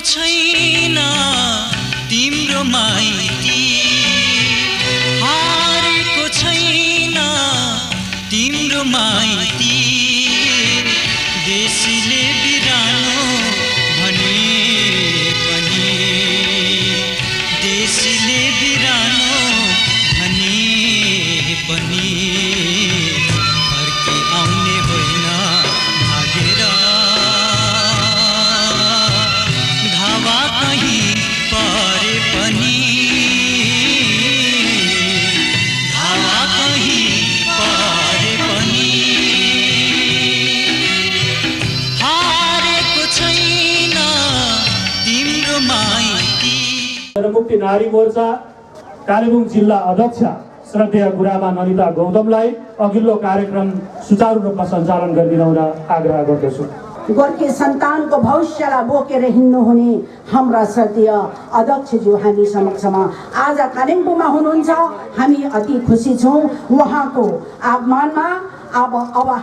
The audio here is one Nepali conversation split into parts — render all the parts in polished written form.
छैन तिम्रो माइती, हारेको छैन तिम्रो माइती। देशले बिरानो भने पनि, देशले बिरानो भने पनि फर्की आउने होइन भागेर। धावा कहीँ परे पनि, धावा कहीँ परे पनि हारेको छैन तिम्रो माइती। जनमुक्ति नारी मोर्चा कालेबुङ जिल्ला अध्यक्ष श्रद्धेय गुरामा ननिता गौतमलाई अघिल्लो कार्यक्रम सुचारू रूपमा सञ्चालन गरिदिन हुन आग्रह गर्दछु। गोर्खे सन्तानको भविष्यलाई बोकेर हिँड्नुहुने हाम्रा श्रद्धेय अध्यक्षज्यू हामी समक्षमा आज कालिम्पोङमा हुनुहुन्छ। हामी अति खुसी छौँ उहाँको आगमनमा। अब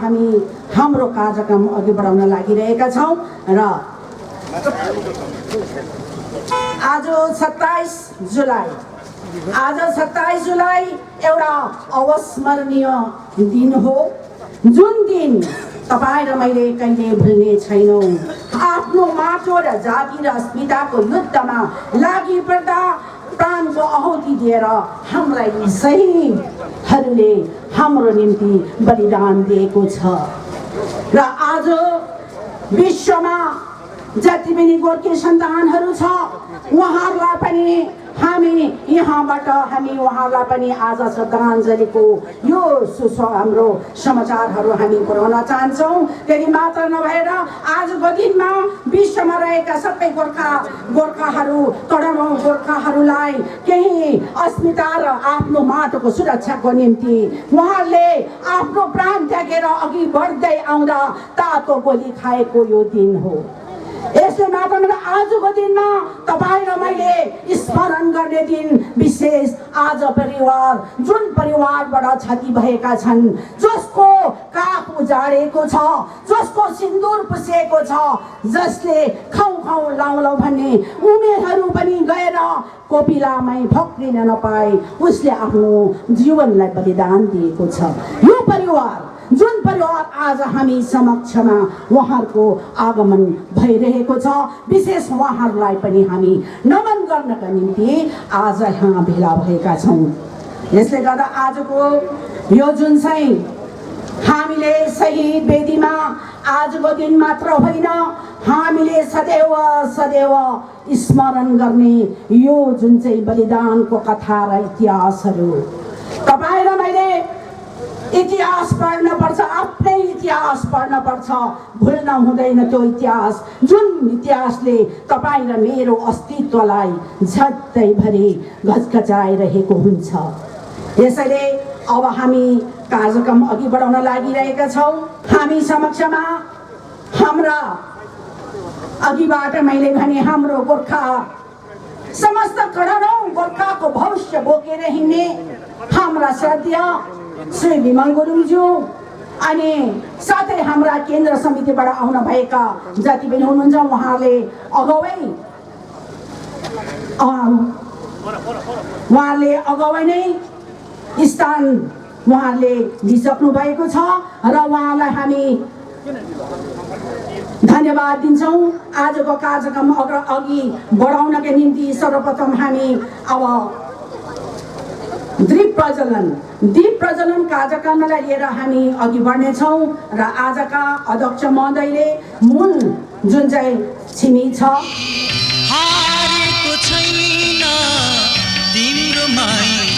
हामी हाम्रो कार्यक्रम अघि बढाउन लागिरहेका छौँ र आज 27 जुलाई एउटा अविस्मरणीय दिन हो, जुन दिन तपाईँ र मैले कहिले भुल्ने छैनौँ। आफ्नो माटो र जाति र अस्मिताको युद्धमा लागि पर्दा प्राणको आहुति दिएर हाम्रा यी शहीदहरूले हाम्रो निम्ति बलिदान दिएको छ। र आज विश्वमा जति पनि गोर्खे सन्तानहरू छ उहाँहरूलाई पनि हामी यहाँबाट हामी उहाँलाई पनि आज श्रद्धाञ्जलीको यो हाम्रो समाचारहरू हामी पुर्याउन चाहन्छौँ। त्यति मात्र नभएर आजको दिनमा विश्वमा रहेका सबै गोर्खाहरू करोडौँ गोर्खाहरूलाई केही अस्मिता र आफ्नो माटोको सुरक्षाको निम्ति उहाँहरूले आफ्नो प्राण त्यागेर अघि बढ्दै आउँदा तातो गोली खाएको यो दिन हो। यसले मात्र आजको दिनमा तपाईँ र मैले स्मरण गर्ने दिन विशेष। आज परिवार जुन परिवारबाट क्षति भएका छन्, जसको काख उजाडेको छ, जसको सिन्दुर पुसेको छ, जसले खाउ खाउ लाउ लाउ भन्ने उमेरहरू पनि गएर कोपिलामै भक्रिन नपाए उसले आफ्नो जीवनलाई बलिदान दिएको छ। यो परिवार जुन परिवार आज हामी समक्षमा उहाँहरूको आगमन भइरहेको छ, विशेष उहाँहरूलाई पनि हामी नमन गर्नका निम्ति आज यहाँ भेला भएका छौँ। यसले गर्दा आजको यो जुन चाहिँ हामीले शहीद वेदीमा आजको दिन मात्र होइन, हामीले सदैव सदैव स्मरण गर्ने यो जुन चाहिँ बलिदानको कथा र इतिहासहरू तपाईँ र मैले इतिहास पढ्न पर्छ, आफ्नै इतिहास पढ्न पर्छ। भुल्न हुँदैन त्यो इतिहास, जुन इतिहासले तपाईँ र मेरो अस्तित्वलाई झट्टैभरि घचघचाइरहेको हुन्छ। यसैले अब हामी कार्यक्रम अघि बढाउन लागिरहेका छौँ। हामी समक्षमा हाम्रा अघिबाट मैले भने हाम्रो गोर्खा समस्त करोडौँ गोर्खाको भविष्य बोकेर हिँड्ने हाम्रा श्रद्धेय श्री विमल गुरुङज्यू अनि साथै हाम्रा केन्द्र समितिबाट आउन भएका जति पनि हुनुहुन्छ उहाँले अगावै नै स्थान उहाँले लिइसक्नु भएको छ र उहाँलाई हामी धन्यवाद दिन्छौँ। आजको कार्यक्रम अघि बढाउनका निम्ति सर्वप्रथम हामी अब दीप प्रज्वलन कार्यक्रमलाई लिएर हामी अघि बढ्नेछौँ र आजका अध्यक्ष महोदयले मूल जुन चाहिँ छिमी छ हारेको छैन तिम्रो माइती,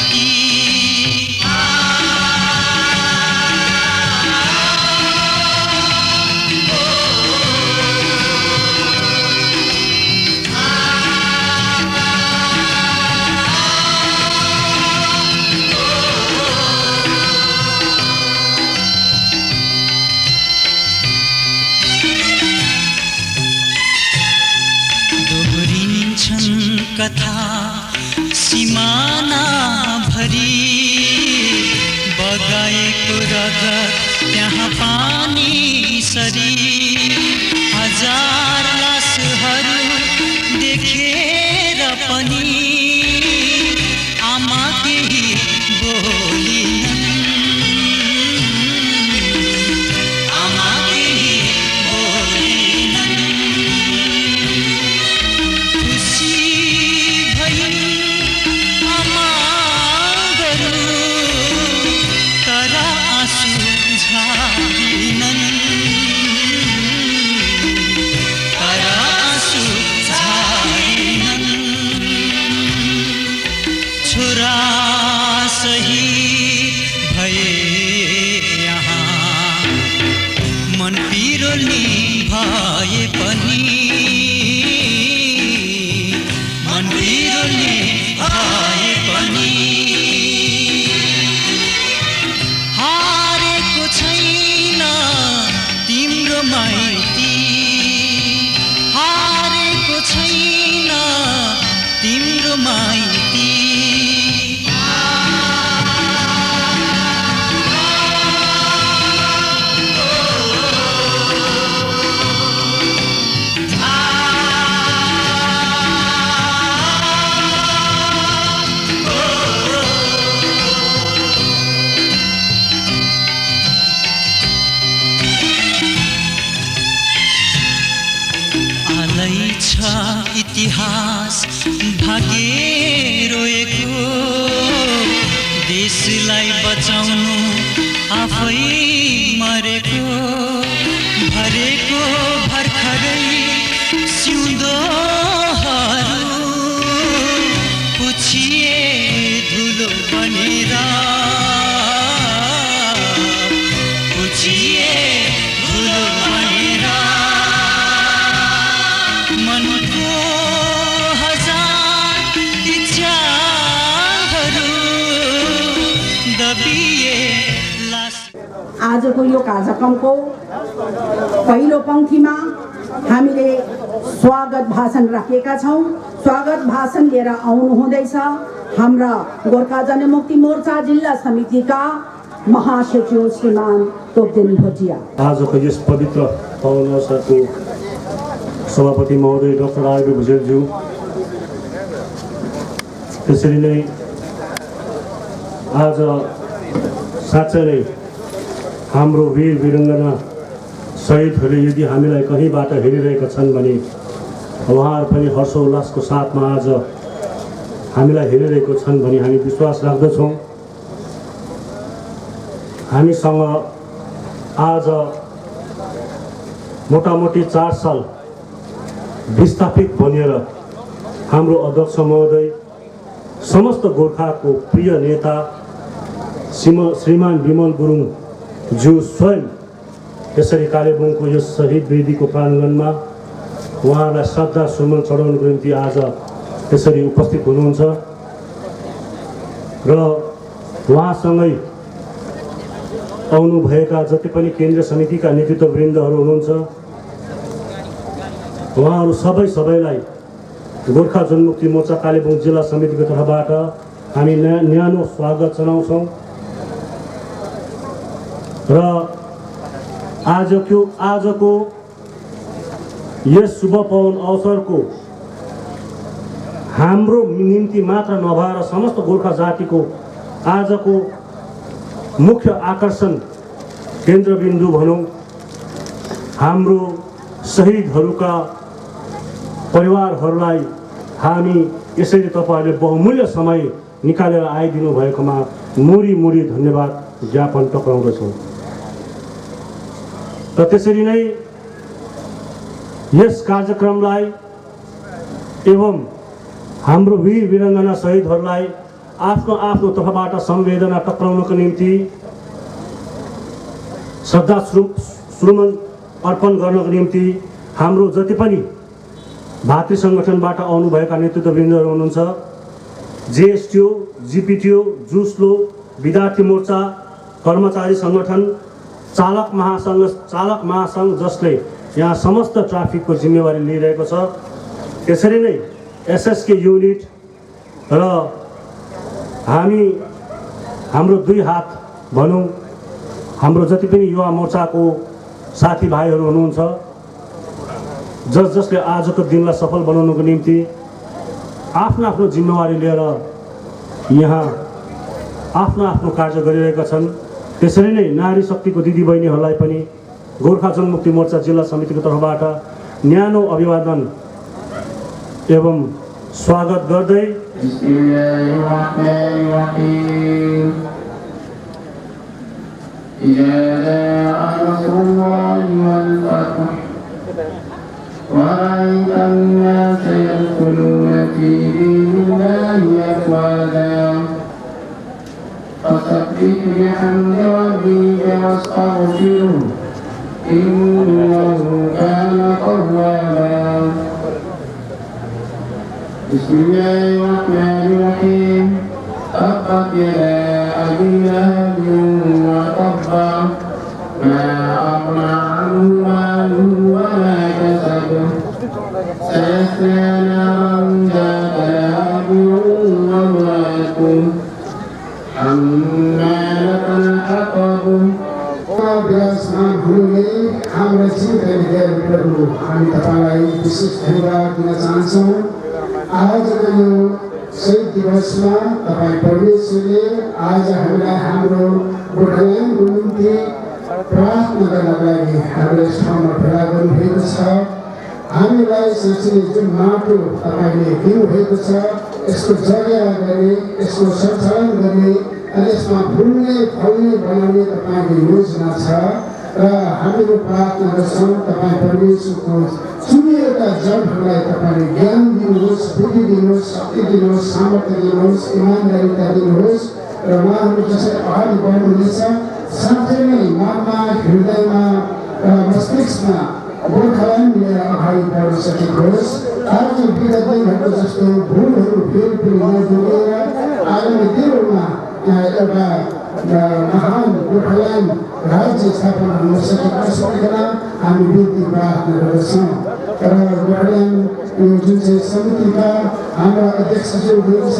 कथा सिमाना भरी बगाएको रगत त्यहाँ पानी सरी हजार लासहरू देशलाई बचाउनु आफै मरेको भरेको भर्खरै सिउँदोहरू पुछिए धुलो बनेर पुछिए धुलो बनेर मनको हजार इच्छाहरू दबिए लास। आजको यो कार्यक्रमको पहिलो पङ्क्तिमा हामीले स्वागत भाषण राखेका छौँ। स्वागत भाषण लिएर आउनुहुँदैछ हाम्रा गोर्खा जनमुक्ति मोर्चा जिल्ला समितिका महासचिव श्रीमान तोपदेन भोटिया। आजको यस पवित्र पावन अवसरको सभापति महोदय डाक्टर आरबी भुजेलज्यू, त्यसरी नै आज साँच्चै नै हाम्रो वीर वीरङ्गना शहीदहरूले यदि हामीलाई कहीँबाट हेरिरहेका छन् भने उहाँहरू पनि हर्षोल्लासको साथमा आज हामीलाई हेरिरहेको छन् भनी हामी विश्वास राख्दछौँ। हामीसँग आज मोटामोटी 4 साल विस्थापित बनेर हाम्रो अध्यक्ष महोदय, समस्त गोर्खाको प्रिय नेता श्रीमान विमल गुरुङज्यू स्वयं यसरी कालेबुङको यस शहीद वेदीको प्राङ्गणमा उहाँलाई श्रद्धा सुमन चढाउनुको निम्ति आज यसरी उपस्थित हुनुहुन्छ र उहाँसँगै आउनुभएका जति पनि केन्द्रीय समितिका नेतृत्ववृन्दहरू हुनुहुन्छ उहाँहरू सबैलाई गोर्खा जनमुक्ति मोर्चा कालेबुङ जिल्ला समितिको तर्फबाट हामी न्यानो स्वागत जनाउँछौँ र आजको यस शुभ पावन अवसरको हाम्रो निम्ति मात्र नभएर समस्त गोर्खा जातिको आजको मुख्य आकर्षण केन्द्रबिन्दु भनौँ, हाम्रो शहीदहरूका परिवारहरूलाई हामी यसरी तपाईँहरूले बहुमूल्य समय निकालेर आइदिनु भएकोमा मुरी धन्यवाद ज्ञापन टक्राउँदछौँ। र त्यसरी नै यस कार्यक्रमलाई एवं हाम्रो वीर वीरङ्गना शहीदहरूलाई आफ्नो तर्फबाट संवेदना टक्राउनको निम्ति श्रद्धा सुमन अर्पण गर्नको निम्ति हाम्रो जति पनि भातृ सङ्गठनबाट आउनुभएका नेतृत्ववृन्दहरू हुनुहुन्छ, जेएसटिओ, जिपिटिओ, जुस्लो, विद्यार्थी मोर्चा, कर्मचारी सङ्गठन, चालक महासङ्घ जसले यहाँ समस्त ट्राफिकको जिम्मेवारी लिइरहेको छ, त्यसरी नै एसएसके युनिट र हाम्रो दुई हात भनौँ हाम्रो जति पनि युवा मोर्चाको साथीभाइहरू हुनुहुन्छ, जसले आजको दिनलाई सफल बनाउनको निम्ति आफ्नो जिम्मेवारी लिएर यहाँ आफ्नो कार्य गरिरहेका छन्। त्यसरी नै नारी शक्तिको दिदीबहिनीहरूलाई पनि गोर्खा जनमुक्ति मोर्चा जिल्ला समितिको तर्फबाट न्यानो अभिवादन एवं स्वागत गर्दै ورأيت الناس يدخلون في دين الله أفواجا فسبح بحمد ربك واستغفره إنه كان توابا. بسم الله الرحمن الرحيم. تبت يدا أبي لهب وتب ما أغنى عنه ماله وما كسب سيصلى نارا ذات لهب وامرأته حمالة الحطب. हुनुहुने हाम्रा चिन्ता विद्यार्थीहरू हामी तपाईँलाई विशेष धन्यवाद दिन चाहन्छौँ। आजको यो शहीद दिवसमा तपाईँ परमेश्वरले आज हामीलाई हाम्रो गोर्खाल्यान्डको निम्ति प्रार्थना गर्नको लागि हाम्रो यस ठाउँमा भेला गर्नुभएको छ। हामीलाई सोच्ने जुन माटो तपाईँले दिनुभएको छ यसको जग्गा गर्ने, यसको सञ्चालन गर्ने अनि यसमा फुल्ने फल्ने बनाउने तपाईँको योजना छ र हामीहरू प्रार्थना गर्छौँ तपाईँ परमेश्वरको चुनिएका जनहरूलाई तपाईँले ज्ञान दिनुहोस्, बुद्धि दिनुहोस्, शक्ति दिनुहोस्, सामर्थ्य दिनुहोस्, इमान्दारिता दिनुहोस् र उहाँहरू जसरी अगाडि बढ्नुहुनेछ साँच्चै नै मनमा, हृदयमा र मस्तिष्कमा गोर्खाल्यान्ड लिएर अगाडि बढ्न सकेको होस्। आज विगत दिनहरूको जस्तो भुलहरू फेरि नदोहोरिएर आगामी दिनहरूमा एउटा महान गोर्खाल्यान्ड राज्य स्थापना हुन सकेको सकेन हामी बिन्ती प्रार्थना गर्दछौँ। र गोर्खाल्यान्ड यो जुन चाहिँ समितिका हाम्रा अध्यक्षज्यू हुनुहुन्छ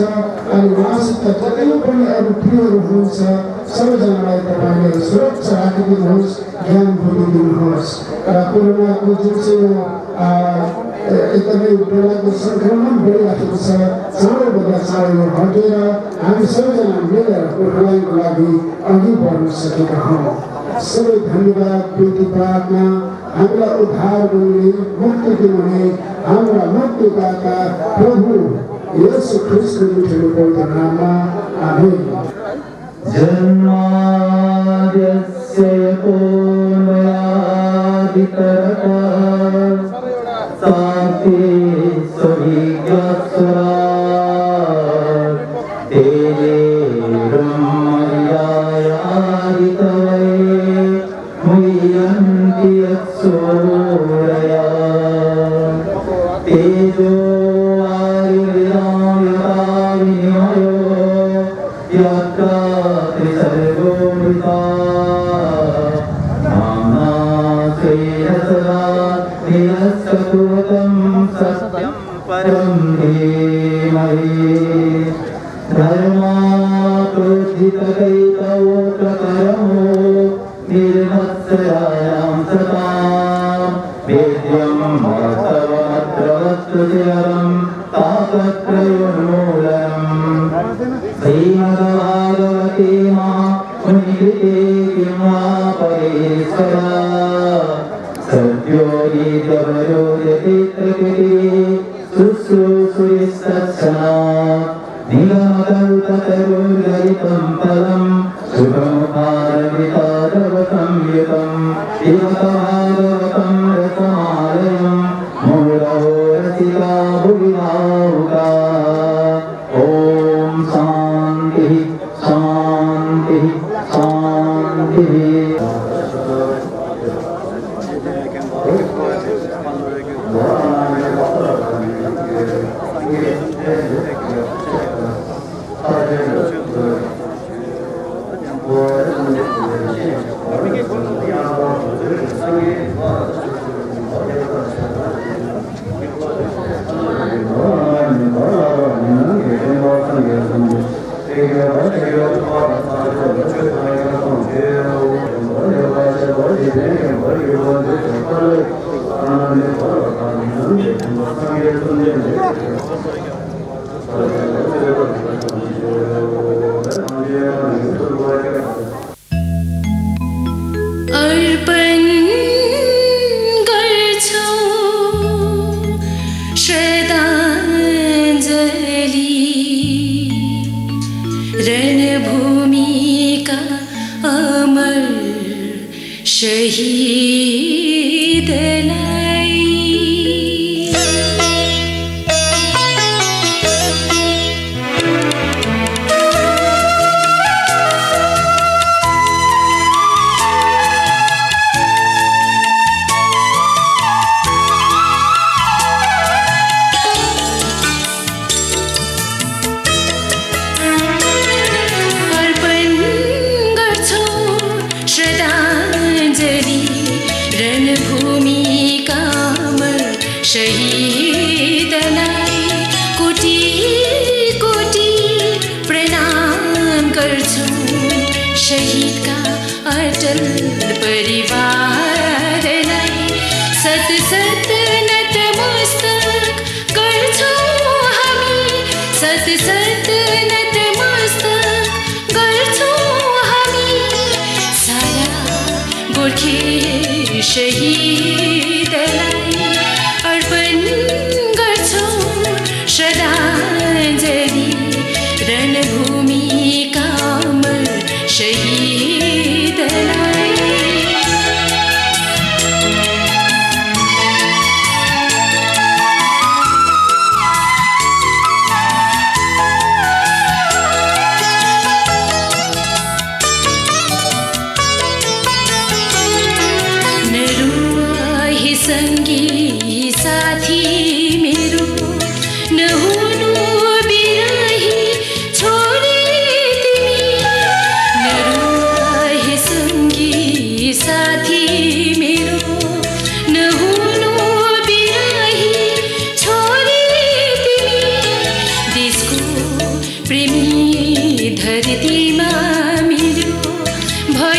अनि उहाँसित जति पनि अरू प्रियहरू हुनुहुन्छ सबैजनालाई तपाईँले सुरक्षा राखिदिनुहोस्, ज्ञान बुद्धि दिनुहोस् र कोरोनाको जुन चाहिँ एकदमै बेलाको सङ्क्रमण बढिराखेको छ चाँडोभन्दा चाँडो यो हटेर हामी सबैजना मिलेर गोर्खाल्यान्डको लागि अघि बढ्न सकेका हौँ। सबै धन्यवाद, बिन्ती प्रार्थना हामीलाई उद्धार गर्ने, मुक्ति दिनुहुने हाम्रा मुक्तिदाता प्रभु येशू ख्रीष्टको मिठो पवित्र नाममा आमेन। जन्माद्यस्य यतोऽन्वयादितरतः सान्तिस्वभिज्ञस्वराट् तेजे ब्रह्मर्यायादितवै मुह्यन्ति यत्सूरया तेजो आयुर्यामिताविनिमयो यत्र त्रिसर्गोऽमृता नाम्ना स्वेन सदा निरस्तकुतं सत्यं परं धीमहि धर्माप्रोज्झितकैतवो प्रकरमो निर्मत्सरायां सतां वेद्यं वास्तवमत्र वस्तुचिरं तापत्रयोन्मूलनम् श्रीमद्भागवते महामुनिकृते किं वा परेश्वरा सद्यो गीतवरोदते प्रकृतिः शुश्रूषुस्तत्क्षणात् निगमकल्पतरुर्गलितं फलं शुभमुखारवितारवतं युतं पिबतभागवतं रसमालयं मूढो रसिका भुविभावुका ॐ शान्तिः शान्तिः शान्तिः। अर्पण गर्छौ श्रद्धाञ्जलि रणभूमिका अमर शहीदलाई। शहीदलाई कोटि कोटि प्रणाम गर्छौं। शहीदका अटल परिवारलाई सत सत नतमस्तक गर्छौं हामी। सत सत नतमस्तक गर्छौं हामी। सारा गोर्खे शहीदलाई अर्पण गर्छौं श्रद्धाञ्जलि रणभूमिका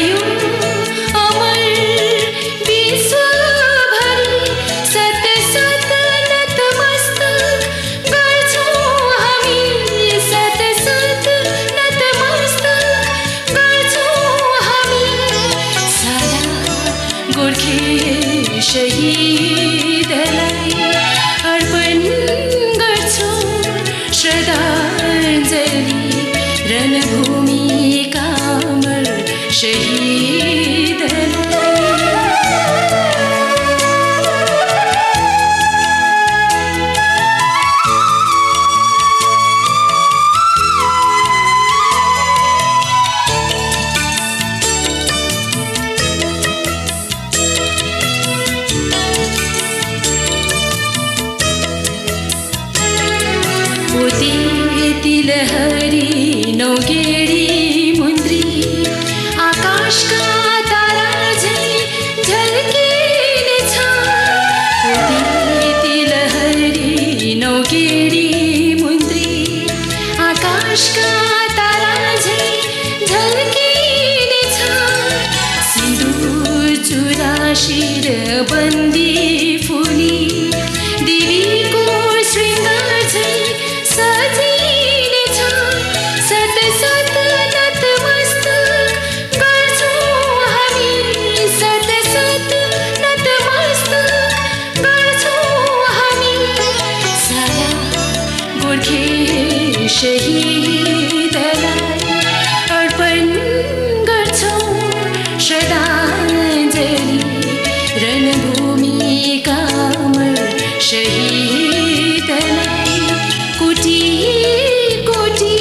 भयो अमर विश्वभरि सत सत नतमस्तक गर्छौँ हामी सत सत नतमस्तक गर्छौँ हामी सारा गोर्खे शहीदलाई अर्पण गर्छौँ श्रद्धाञ्जली रणभूमिका अमर शहीदलाई तिलहरी नौगेडी मुन्द्री आकाशका तारा झै झल्किनेछ तिलहरी नौगेडी मुन्द्री आकाशका तारा झै झल्किनेछ सिन्दुर चुरा शिर बन्दी फुली देवीको श्रृङ्गार झै सजिनेछ सत सत नतमस्तक गर्छौँ हामी सत सत नतमस्तक गर्छौँ हामी सारा गोर्खे शहीदलाई अर्पण गर्छौँ श्रद्धाञ्जली रणभूमिका अमर शहीदलाई कोटि कोटि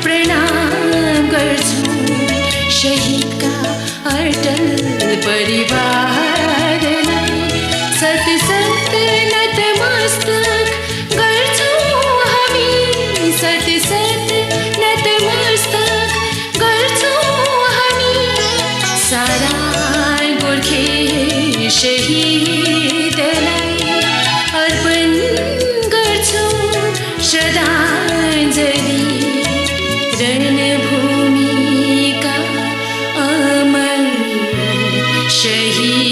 प्रणाम गर्छौँ शहीदका अटल परिवारलाई सत सत नतमस्तक गर्छौँ हामी सत सत नतमस्तक गर्छौँ हामी सारा गोर्खे शहीदलाई अर्पण गर्छौँ श्रद्धाञ्जली रणभूमिका अमर शहीदलाई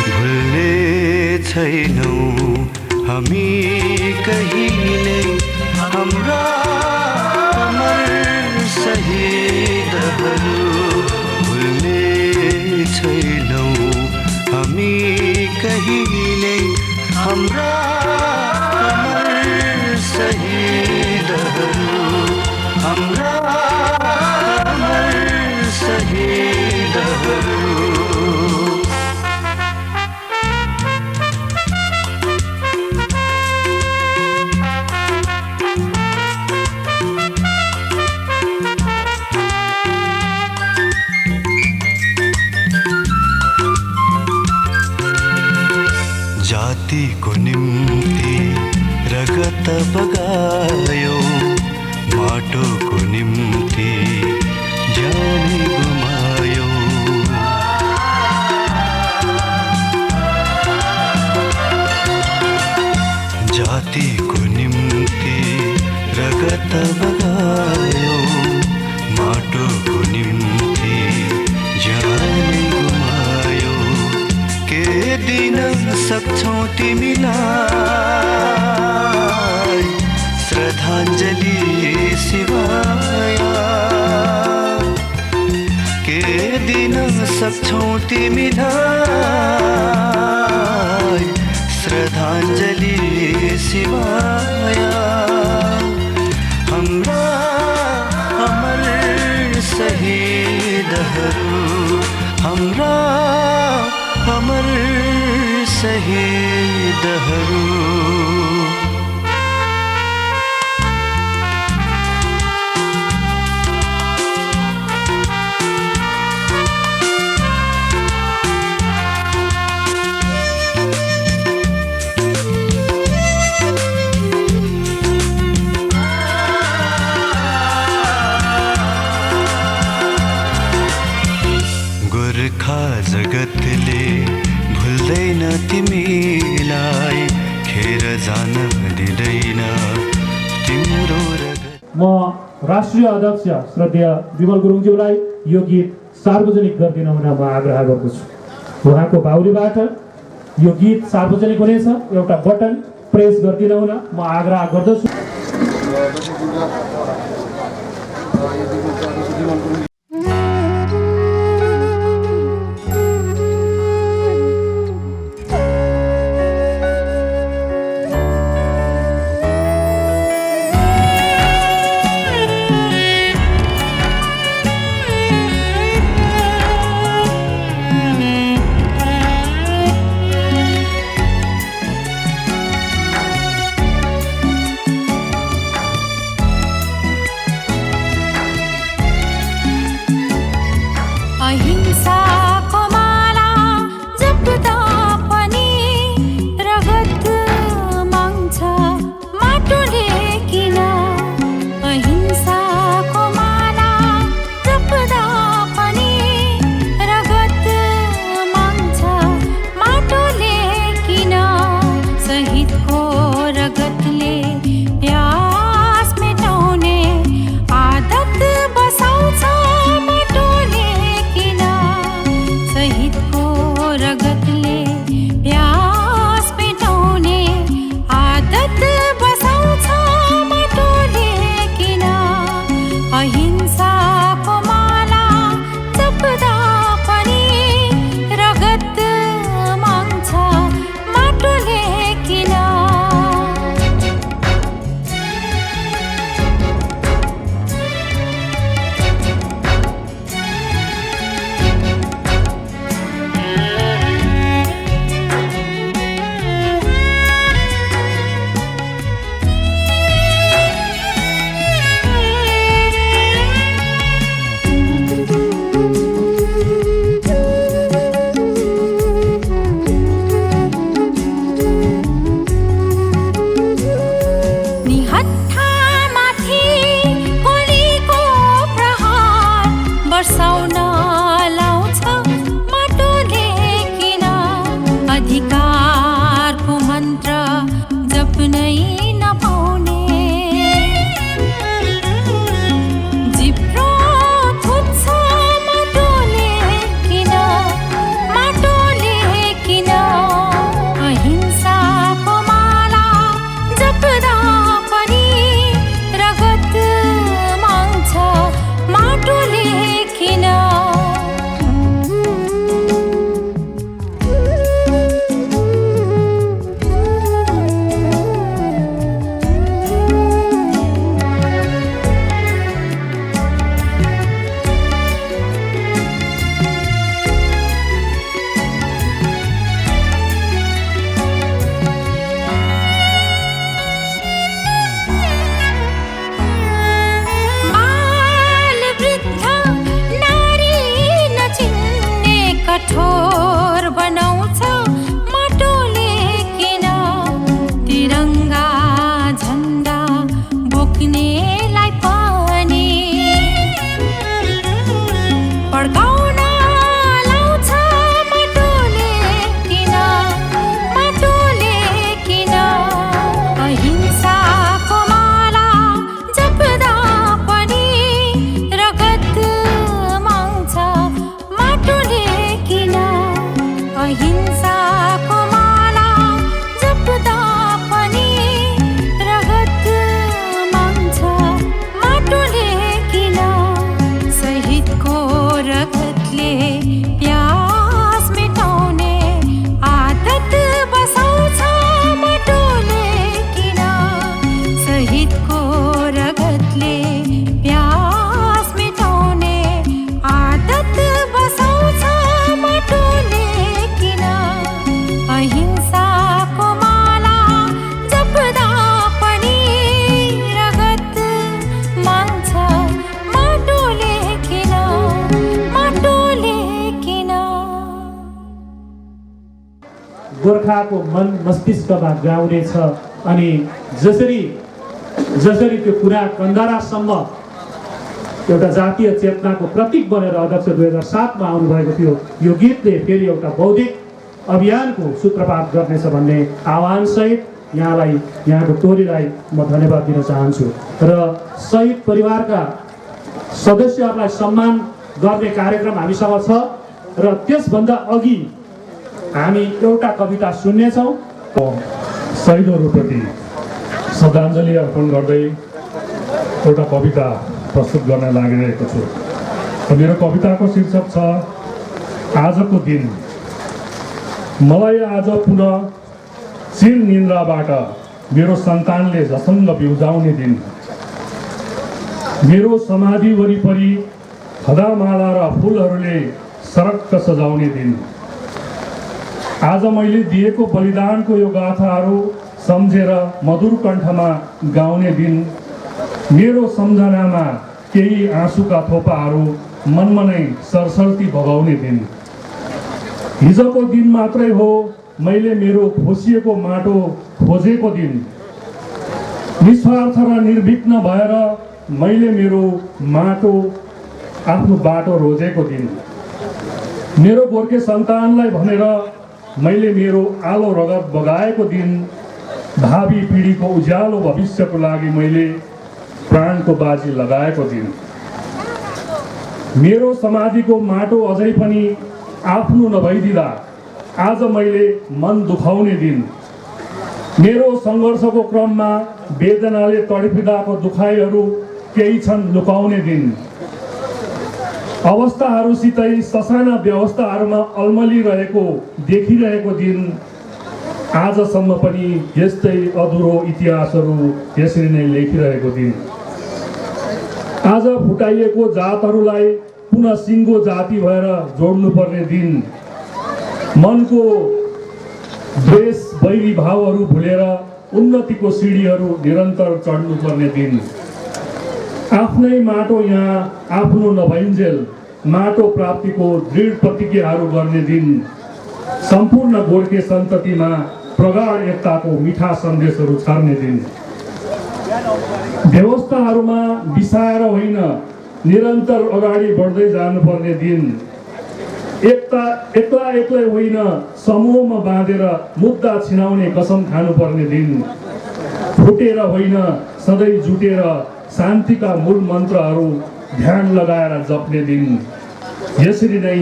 भुल्ने छैनौँ हामी कहिले हाम्रा अमर शहीदहरू भुल्ने छैनौँ हामी कहिले हाम्रा अमर शहीदहरू हाम्रा अमर शहीदहरू जातिको निम्ति रगत बगायो माटोको निम्ति ज्यान गुमायो जातिको निम्ति रगत बगायो माटोको निम्ति ज्यान गुमायो के दिन सक्छौँ तिमीलाई श्रद्धाञ्जली शिवाय के दिन सक्छौँ तिमीलाई श्रद्धाञ्जली शिवाय हाम्रा अमर शहीदहरू हाम्रा अमर शहीदहरू किन तिमीलाई खेर जान दिँदैन तिम्रो रगत। म राष्ट्रिय अध्यक्ष श्रद्धेय विमल गुरुङज्यूलाई यो गीत सार्वजनिक गरिदिन हुन म आग्रह गर्दछु। उहाँको बाहुलीबाट यो गीत सार्वजनिक हुनेछ, एउटा बटन प्रेस गरिदिन हुन म आग्रह गर्दछु। अहिंसाको माला जप्दा पनि रगत माग्छ माटोले किन। अहिंसाको माला जप्दा पनि रगत माग्छ माटोले किन। शहीदको रगतले प्यास मेटाउने आदत बसाउँछ माटोले किन। शहीदको रगतले प्यास मेटाउने आदत बसाउँछ माटोले किन। अहिंसाको माला जप्दा पनि रगत माग्छ माटोले किन। निहत्थामाथि गोलीको प्रहार बर्साउन लाउँछ माटोले किन। अधिकारको मन्त्र जप्नै नपाउने जिब्रो थुत्छ माटोले किन। माटोले किन। अहिंसाको माला जप्दा पनि रगत माग्छ माटोले किन। बाल वृद्ध नारी नचिन्ने कठोर बनाउँछ माटोले किन। तिरङ्गा झन्डा बोक्नेलाई पनि पड्काउन लाउँछ माटोले किन। माटोले किन। अहिंसाको माला जप्दा पनि रगत माग्छ माटोले किन। अहिंसाको माला जप्दा पनि रगत माग्छ माटोले किन। शहीदको रगतले प्यास मेटाउने आदत बसाउँछ माटोले किन। शहीदको रगतले प्यास मेटाउने आदत बसाउँछ माटोले किन। अहिंसाको माला जप्दा पनि रगत माग्छ माटोले किन। माटोले किन। गोर्खाको मन मस्तिष्कमा गाउने छ अनि जसरी त्यो कुरा कन्दरासम्म एउटा जातीय चेतनाको प्रतीक बनेर अध्यक्ष 2007 मा आउनुभएको थियो। यो गीतले फेरि एउटा बौद्धिक अभियानको सूत्रपात गर्नेछ भन्ने आह्वानसहित यहाँलाई, यहाँको टोलीलाई म धन्यवाद दिन चाहन्छु र शहीद परिवारका सदस्यहरूलाई सम्मान गर्ने कार्यक्रम हामीसँग छ र त्यसभन्दा अघि हामी एउटा कविता सुन्नेछौँ। शहीदहरूप्रति श्रद्धाञ्जली अर्पण गर्दै एउटा कविता प्रस्तुत गर्न लागिरहेको छु। मेरो कविताको शीर्षक छ आजको दिन। मलाई आज पुनः चिर निन्द्राबाट मेरो सन्तानले झसङ्ग बिउजाउने दिन, मेरो समाधि वरिपरि खदामाला र फुलहरूले सरक्क सजाउने दिन, आज मैले दिएको बलिदानको यो गाथाहरू सम्झेर मधुर कण्ठमा गाउने दिन, मेरो सम्झनामा केही आँसुका थोपाहरू मनमा नै सरसर्ती बगाउने दिन। हिजोको दिन मात्रै हो मैले मेरो खोसिएको माटो खोजेको दिन, निस्वार्थ र निर्विघ्न भएर मैले मेरो माटो आफ्नो बाटो रोजेको दिन, मेरो गोर्खे सन्तानलाई भनेर मैले मेरो आलो रगत बगाएको दिन, भावी पिँढीको उज्यालो भविष्यको लागि मैले प्राणको बाजी लगाएको दिन, मेरो समाधिको माटो अझै पनि आफ्नो नभइदिँदा आज मैले मन दुखाउने दिन, मेरो सङ्घर्षको क्रममा वेदनाले तडपिँदाको दुखाइहरू केही छन् लुकाउने दिन, अवस्थाहरूसितै ससाना व्यवस्थाहरूमा अल्मलिरहेको देखिरहेको दिन, आजसम्म पनि यस्तै अधुरो इतिहासहरू यसरी नै लेखिरहेको दिन, आज फुटाइएको जातहरूलाई पुनः सिङ्गो जाति भएर जोड्नुपर्ने दिन, मनको द्वेष वैरी भावहरू भुलेर उन्नतिको सिँढीहरू निरन्तर चढ्नुपर्ने दिन, आफ्नै माटो यहाँ आफ्नो नभइन्जेल माटो प्राप्तिको दृढ प्रतिज्ञाहरू गर्ने दिन, सम्पूर्ण गोर्खे सन्ततिमा प्रगाढ एकताको मिठा सन्देशहरू छर्ने दिन, व्यवस्थाहरूमा बिसाएर होइन निरन्तर अगाडि बढ्दै जानुपर्ने दिन, एक्ला एक्लै होइन समूहमा बाँधेर मुद्दा छिनाउने कसम खानुपर्ने दिन, फुटेर होइन सधैँ जुटेर शान्तिका मूल मन्त्रहरू ध्यान लगाएर जप्ने दिन, यसरी नै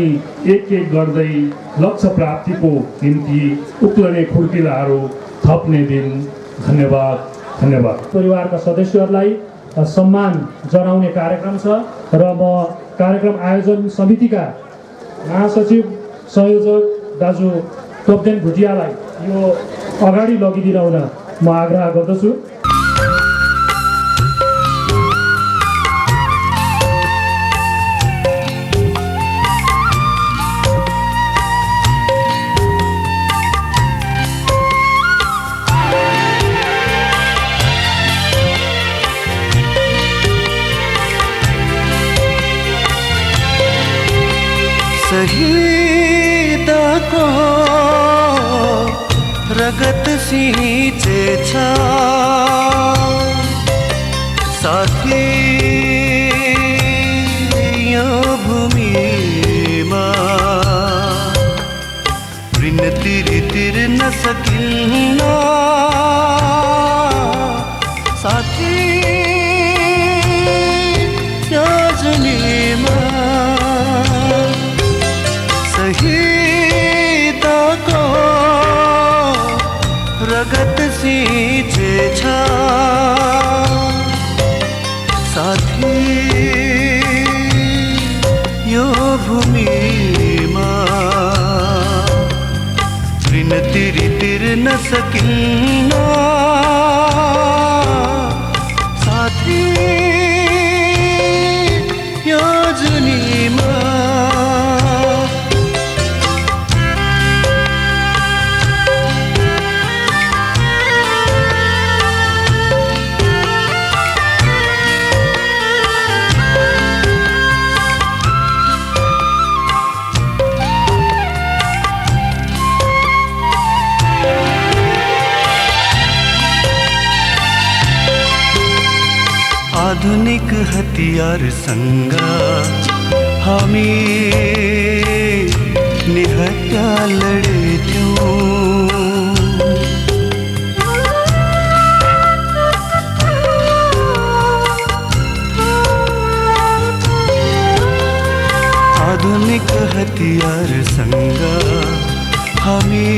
एक एक गर्दै लक्ष्य प्राप्तिको निम्ति उक्लने खुड्किलाहरू थप्ने दिन। धन्यवाद, धन्यवाद। परिवारका सदस्यहरूलाई सम्मान जनाउने कार्यक्रम छ र म कार्यक्रम आयोजन समितिका महासचिव संयोजक दाजु तोपदेन भुटियालाई यो अगाडि लगिदिन हुन म आग्रह गर्दछु। शहीदको रगत सिंचेछ साथी यो भूमिमा, ऋण तिर्न सकिन्न साथी यो जमिनमा, शहीदको रगत सिंचेछ साथी यो भूमिमा, ऋण तिर्न सकिन्न साथी यो जुनीमा। आधुनिक हतियारसँग हामी निहत्या लड्थ्यौं। आधुनिक हतियारसँग हामी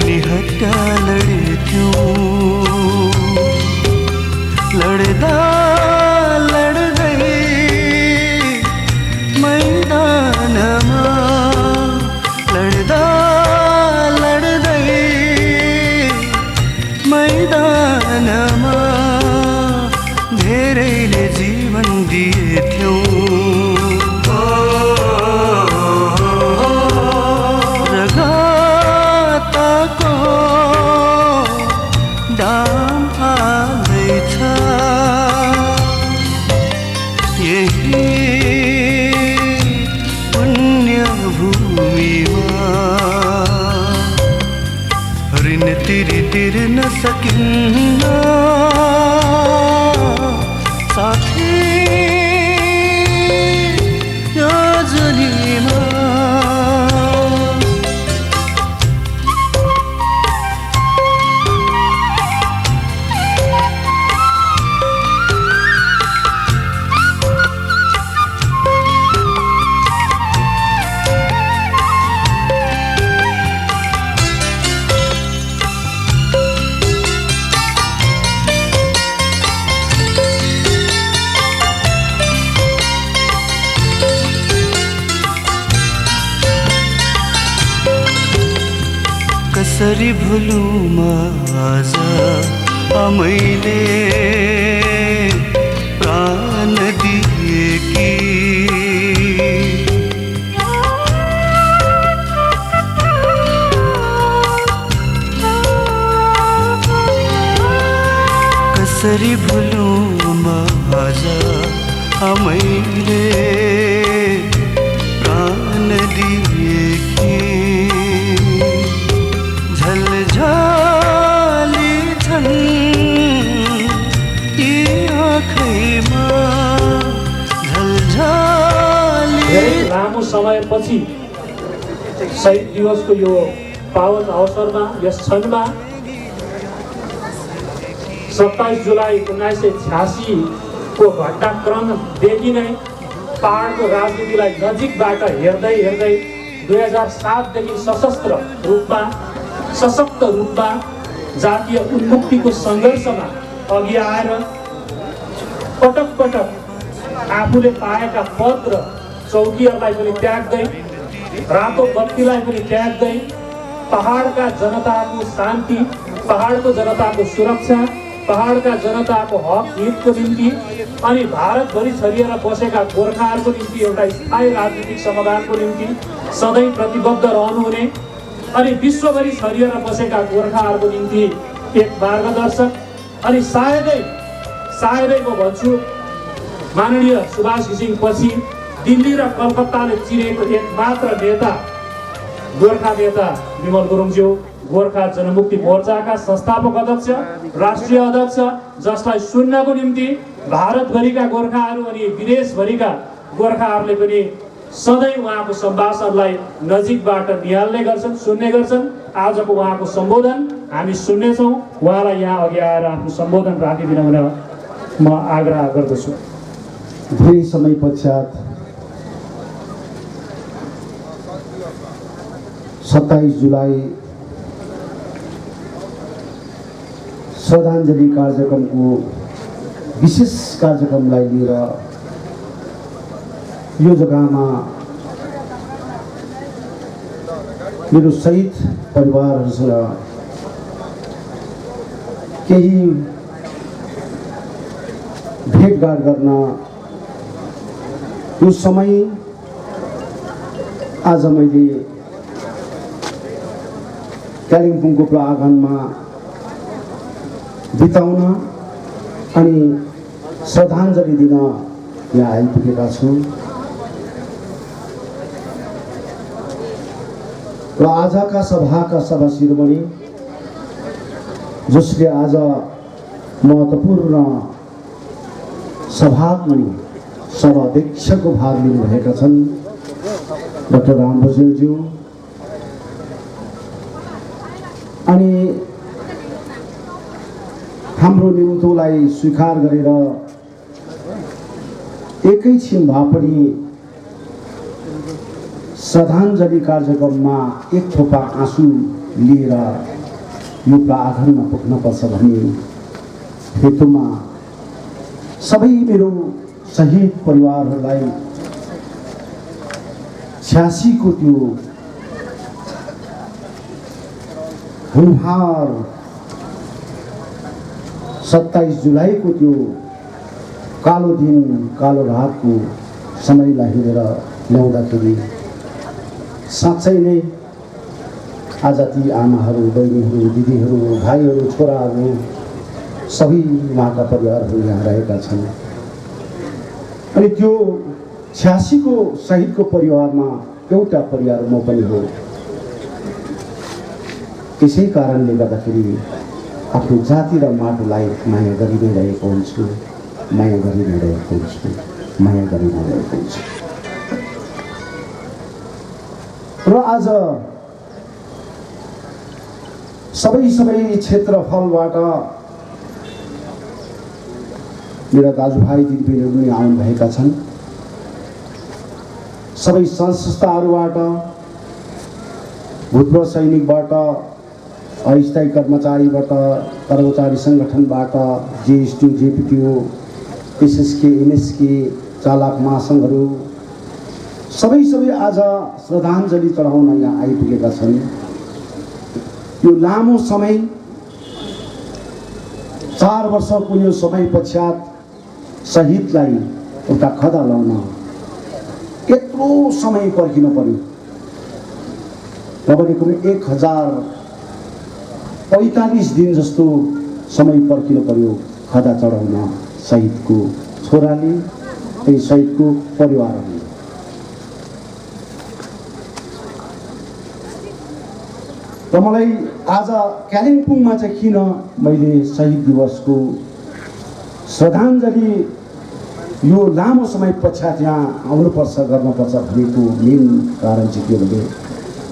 निहत्या लड्थ्यौं। लड्दा लड्दै मैदानमा, लड्दा लड्दै मैदानमा धेरैले जीवन दिएथ्यौं। रगतको दाम हाल्दैछ यही पुण्य भूमिमा। ऋण तिर्न सकिन्न साथी यो जुनीमा। कसरी भुलूं आज मैले प्राण दिएकी। कसरी भुलूं आज मैले प्राण दिएकी। झलझाली छन् यी आँखैमा, झलझाली। धेरै लामो समयपछि शहीद दिवसको यो पावन अवसरमा यस क्षणमा 27 जुलाई 1986 को घटनाक्रमदेखि नै पहाडको राजनीतिलाई नजिकबाट हेर्दै हेर्दै 2007 देखि सशक्त रूपमा जातीय उन्मुक्तिको सङ्घर्षमा अघि आएर पटक पटक आफूले पाएका पद र चौकीहरूलाई पनि त्याग्दै, रातो बत्तीलाई पनि त्याग्दै पहाडका जनताको शान्ति, पहाडको जनताको सुरक्षा, पहाडका जनताको हक हितको निम्ति अनि भारतभरि छरिएर बसेका गोर्खाहरूको निम्ति एउटा स्थायी राजनीतिक समाधानको निम्ति सधैँ प्रतिबद्ध रहनुहुने अनि विश्वभरि छरिएर बसेका गोर्खाहरूको निम्ति एक मार्गदर्शक अनि सायदै म भन्छु माननीय सुभाष घिसिङपछि दिल्ली र कलकत्ताले चिनेको एक मात्र नेता गोर्खा नेता विमल गुरुङज्यू, गोर्खा जनमुक्ति मोर्चाका संस्थापक अध्यक्ष, राष्ट्रिय अध्यक्ष, जसलाई सुन्नको निम्ति भारतभरिका गोर्खाहरू अनि विदेशभरिका गोर्खाहरूले पनि सधैँ उहाँको सम्भाषणलाई नजिकबाट निहाल्ने गर्छन्, सुन्ने गर्छन्। आजको उहाँको सम्बोधन हामी सुन्नेछौँ। उहाँलाई यहाँ अघि आएर आफ्नो सम्बोधन राखिदिन हुन म आग्रह गर्दछु। धेरै समय पश्चात 27 जुलाई श्रद्धाञ्जली कार्यक्रमको विशेष कार्यक्रमलाई लिएर यो जग्गामा मेरो शहीद परिवारहरूसँग केही भेटघाट गर्न यो समय आज मैले कालिम्पोङको प्राङ्गणमा बिताउन अनि श्रद्धाञ्जली दिन यहाँ आइपुगेका छौँ। र आजका सभाका सभा शिरोमणि जसले आज महत्त्वपूर्ण सभामा सभाध्यक्षको भाग लिनुभएका छन् डाक्टर रामभुजेलज्यू अनि हाम्रो निम्तोलाई स्वीकार गरेर एकैछिन भए पनि श्रद्धाञ्जली कार्यक्रममा एक थोपा आँसु लिएर यो प्रार्थनामा पुग्नुपर्छ भन्ने हेतुमा सबै मेरो शहीद परिवारहरूलाई 86 को त्यो हुनहार 27 जुलाई को त्यो कालो दिन कालो रातको समयलाई हेरेर ल्याउँदाखेरि साँच्चै नै आज ती आमाहरू बहिनीहरू दिदीहरू भाइहरू छोराहरू सबै उहाँका परिवारहरू यहाँ रहेका छन् अनि त्यो 86 को शहीदको परिवारमा एउटा परिवार म पनि हो। त्यसै कारणले गर्दाखेरि आफ्नो जाति र माटोलाई माया गरि नै रहेको हुन्छु, माया गरि नै रहेको हुन्छु, माया गरि नै रहेको हुन्छु। र आज सबै क्षेत्रफलबाट मेरा दाजुभाइ दिदीबहिनीहरू पनि आउनुभएका छन्। सबै संस्थाहरूबाट, भूतपूर्व सैनिकबाट, अस्थायी कर्मचारीबाट, कर्मचारी सङ्गठनबाट, जेएसटी, जेपिटिओ, एसएसके, एनएसके, चालक महासङ्घहरू सबै आज श्रद्धाञ्जली चढाउन यहाँ आइपुगेका छन्। यो लामो समय 4 वर्षको यो समय पश्चात शहीदलाई एउटा खदा लाउन यत्रो समय पर्खिनु पर्यो। तपाईँको 1045 दिन जस्तो समय पर्खिनु पर्यो खदा चढाउन शहीदको छोराले, त्यही शहीदको परिवारले। र मलाई आज कालिम्पोङमा चाहिँ किन मैले शहीद दिवसको श्रद्धाञ्जली यो लामो समय पश्चात यहाँ आउनुपर्छ, गर्नुपर्छ भनेको मेन कारण चाहिँ के भने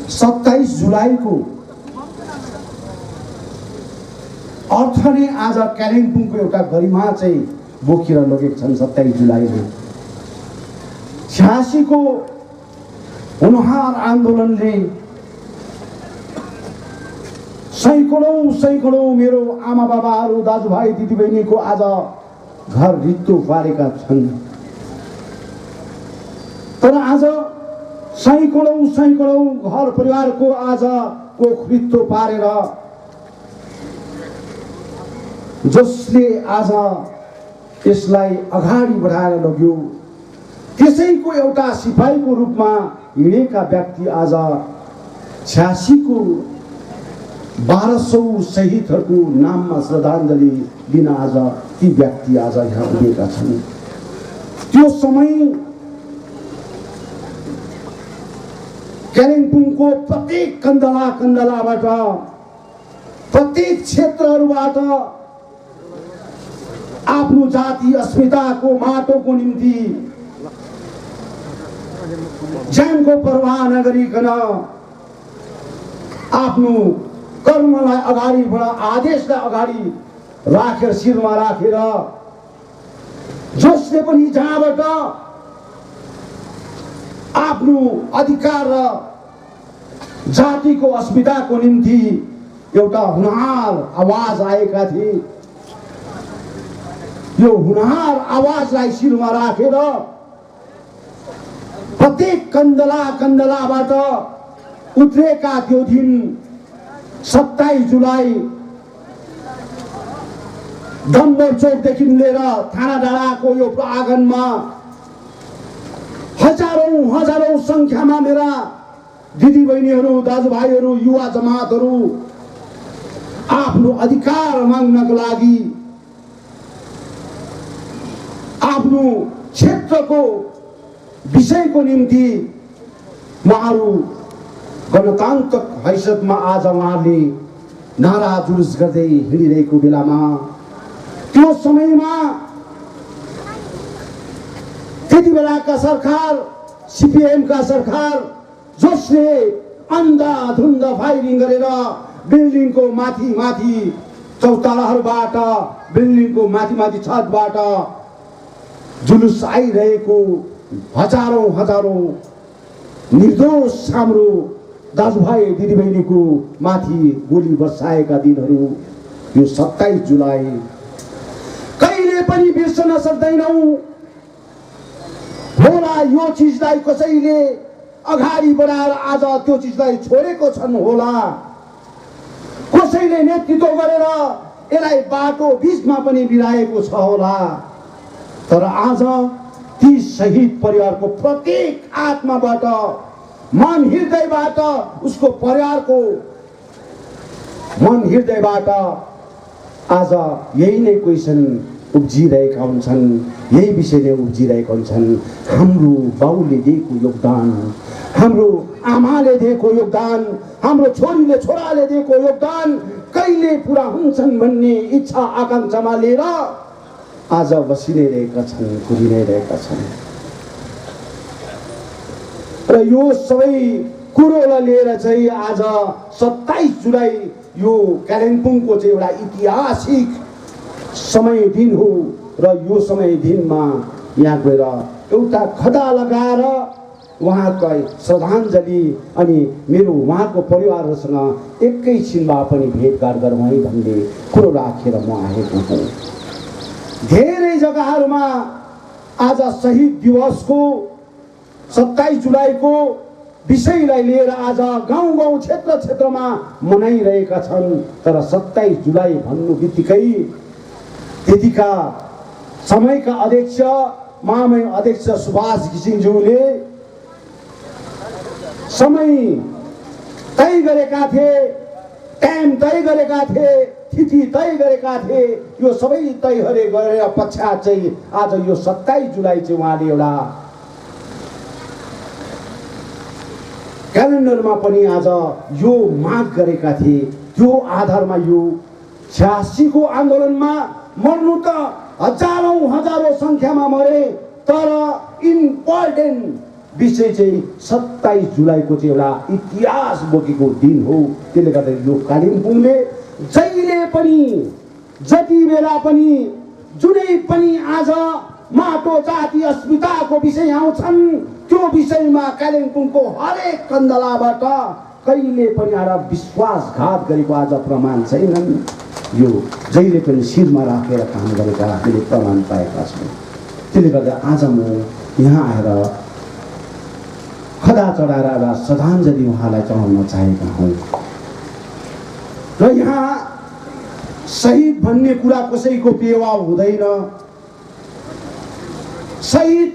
27 जुलाईको अर्थ नै आज कालिम्पोङको एउटा गरिमा चाहिँ बोकेर लगेका छन्। 27 जुलाईले 86 को हुनहार आन्दोलनले सैकडौँ मेरो आमा बाबाहरू, दाजुभाइ दिदीबहिनीको आज घर रित्तो पारेका छन्। तर आज सैकडौँ घर परिवारको आज कोख रित्तो पारेर जसले आज यसलाई अगाडि बढाएर लग्यो, त्यसैको एउटा सिपाहीको रूपमा हिँडेका व्यक्ति आज 86 को 1200 शहीदहरूको नाममा श्रद्धाञ्जली दिन आज ती व्यक्ति आज यहाँ उभिएका छन्। त्यो समय कालिम्पोङको प्रत्येक कन्दलाबाट, प्रत्येक क्षेत्रहरूबाट आफ्नो जाति अस्मिताको माटोको निम्ति ज्यानको परवाह नगरिकन आफ्नो कर्मलाई अगाडि आदेशलाई अगाडि राखेर, शिरमा राखेर जसले पनि जहाँबाट आफ्नो अधिकार र जातिको अस्मिताको निम्ति एउटा हुनहार आवाज आएका थिए, यो हुनहार आवाजलाई शिरमा राखेर प्रत्येक कन्दलाबाट उत्रेका त्यो दिन 27 जुलाई डम्बर चौकदेखि लिएर थाना डाँडाको यो आँगनमा हजारौं संख्यामा मेरा दिदीबहिनीहरू, दाजुभाइहरू, युवा जमातहरू आफ्नो अधिकार माग्नको लागि, आफ्नो क्षेत्रको विषयको निम्ति उहाँहरू गणतान्त्रिक हैसियतमा आज उहाँहरूले नारा जुलुस गर्दै हिँडिरहेको बेलामा त्यो समयमा त्यति बेलाका सरकार, सिपिएमका सरकार जसले अन्धाधुन्ध फायरिङ गरेर बिल्डिङको माथि माथि चौताराहरूबाट बिल्डिङको माथि माथि छतबाट जुलुस आइरहेको हजारौं निर्दोष हाम्रो दाजुभाइ दिदीबहिनीको माथि गोली बर्साएका दिनहरू यो 27 जुलाई कहिले पनि बिर्सन सक्दैनौँ। होला यो चिजलाई कसैले अगाडि बढाएर आज त्यो चिजलाई छोडेको छन् होला, कसैले नेतृत्व गरेर यसलाई बाटो बीचमा पनि बिराएको छ होला, तर आज ती शहीद परिवारको प्रत्येक आत्माबाट मन हृदयबाट उसको परिवारको मन हृदयबाट आज यही नै क्वेसन उब्जिरहेका हुन्छन्, यही विषय नै उब्जिरहेका हुन्छन्। हाम्रो बाउले दिएको योगदान, हाम्रो आमाले दिएको योगदान, हाम्रो छोरीले छोराले दिएको योगदान कहिले पुरा हुन्छन् भन्ने इच्छा आकांक्षामा लिएर आज बसि नै रहेका छन्, कुरि नै रहेका छन्। र यो सबै कुरोलाई लिएर चाहिँ आज 27 जुलाई यो कालिम्पोङको चाहिँ एउटा ऐतिहासिक समय दिन हो र यो समय दिनमा यहाँ गएर एउटा खदा लगाएर उहाँको श्रद्धाञ्जली अनि मेरो उहाँको परिवारसँग एकैछिनमा पनि भेटघाट गरौँ है भन्ने कुरो राखेर म आएको हुँ। धेरै जग्गाहरूमा आज शहीद दिवसको 27 जुलाईको विषयलाई लिएर आज गाउँ गाउँ क्षेत्र क्षेत्रमा मनाइरहेका छन्, तर 27 जुलाई भन्नु बित्तिकै त्यतिका समयका अध्यक्ष महामहिम अध्यक्ष सुभाष घिसिङज्यूले समय तय गरेका थिए, टाइम तय गरेका थिए, तिथि तय गरेका थिए। यो सबै तय गरेर पश्चात चाहिँ आज यो 27 जुलाई चाहिँ उहाँले एउटा क्यालेन्डरमा पनि आज यो माग गरेका थिए। त्यो आधारमा यो 86 को आन्दोलनमा मर्नु त हजारौं संख्यामा मरे, तर इम्पोर्टेन्ट विषय चाहिँ 27 जुलाईको चाहिँ एउटा इतिहास बोकेको दिन हो। त्यसले गर्दा यो कालिम्पोङले जहिले पनि जति बेला पनि जुनै पनि आज माटो जाति अस्मिताको विषय आउँछन् त्यो विषयमा कालिम्पोङको हरेक कन्दलाबाट कहिले पनि एउटा विश्वासघात गरेको आज प्रमाण छैनन्। यो जहिले पनि शिरमा राखेर काम गरेका हामीले प्रमाण पाएका छौँ। त्यसले गर्दा आज म यहाँ आएर खदा चढाएर एउटा श्रद्धाञ्जली उहाँलाई चढाउन चाहेका हौँ। र यहाँ शहीद भन्ने कुरा कसैको बेवाव हुँदैन। शहीद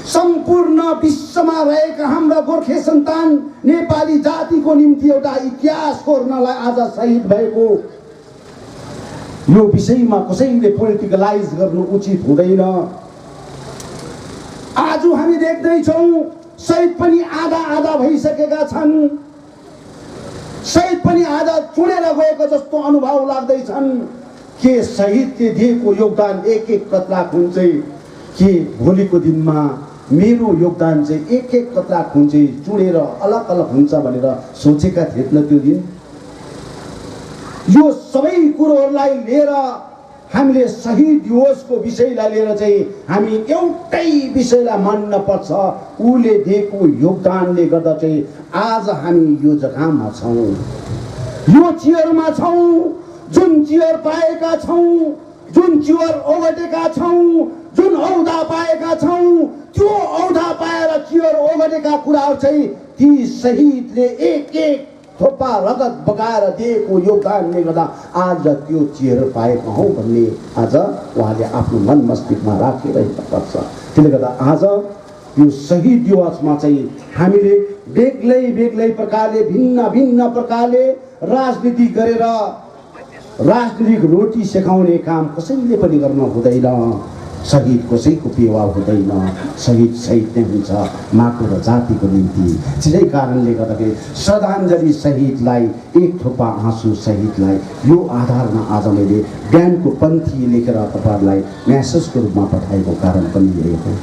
सम्पूर्ण विश्वमा रहेका हाम्रा गोर्खे सन्तान नेपाली जातिको निम्ति एउटा इतिहास कोर्नलाई आज शहीद भएको यो विषयमा कसैले पोलिटिकलाइज गर्नु उचित हुँदैन। आज हामी देख्दैछौँ शहीद पनि आधा आधा भइसकेका छन्, शहीद पनि आधा चुडेर गएको जस्तो अनुभव लाग्दैछन्। के शहीदले दिएको योगदान एक एक कतरा खुन चाहिँ के भोलिको दिनमा मेरो योगदान चाहिँ एक एक कतरा खुन चाहिँ चुडेर अलग अलग हुन्छ भनेर सोचेका थिएन त्यो दिन। यो सबै कुरोहरूलाई लिएर हामीले शहीद दिवसको विषयलाई लिएर चाहिँ हामी एउटै विषयलाई मान्न पर्छ। उले दिएको योगदानले गर्दा चाहिँ आज हामी यो जग्गामा छौँ, यो चेयरमा छौँ, जुन चेयर पाएका छौँ, जुन चेयर ओगटेका छौँ, जुन औधा पाएका छौँ, त्यो औधा पाएर चेयर ओगटेका कुराहरू चाहिँ ती शहीदले एक एक थोपा रगत बगाएर दिएको योगदानले गर्दा आज त्यो चेयर पाएका हौँ भन्ने आज उहाँले आफ्नो मन मस्तिष्कमा राखेर पर्छ। त्यसले गर्दा आज यो शहीद दिवसमा चाहिँ हामीले बेग्लै बेग्लै प्रकारले भिन्न भिन्न प्रकारले राजनीति गरेर राजनीतिक रोटी सेकाउने काम कसैले पनि गर्न हुँदैन। शहीद कसैको बेवाव हुँदैन। शहीद शहीद नै हुन्छ माटो र जातिको निम्ति। त्यसै कारणले गर्दाखेरि श्रद्धाञ्जली शहीदलाई, एक थोपा आँसु शहीदलाई, यो आधारमा आज मैले बिहानको पन्थी लेखेर तपाईँहरूलाई म्यासेजको रूपमा पठाएको कारण पनि यही हो।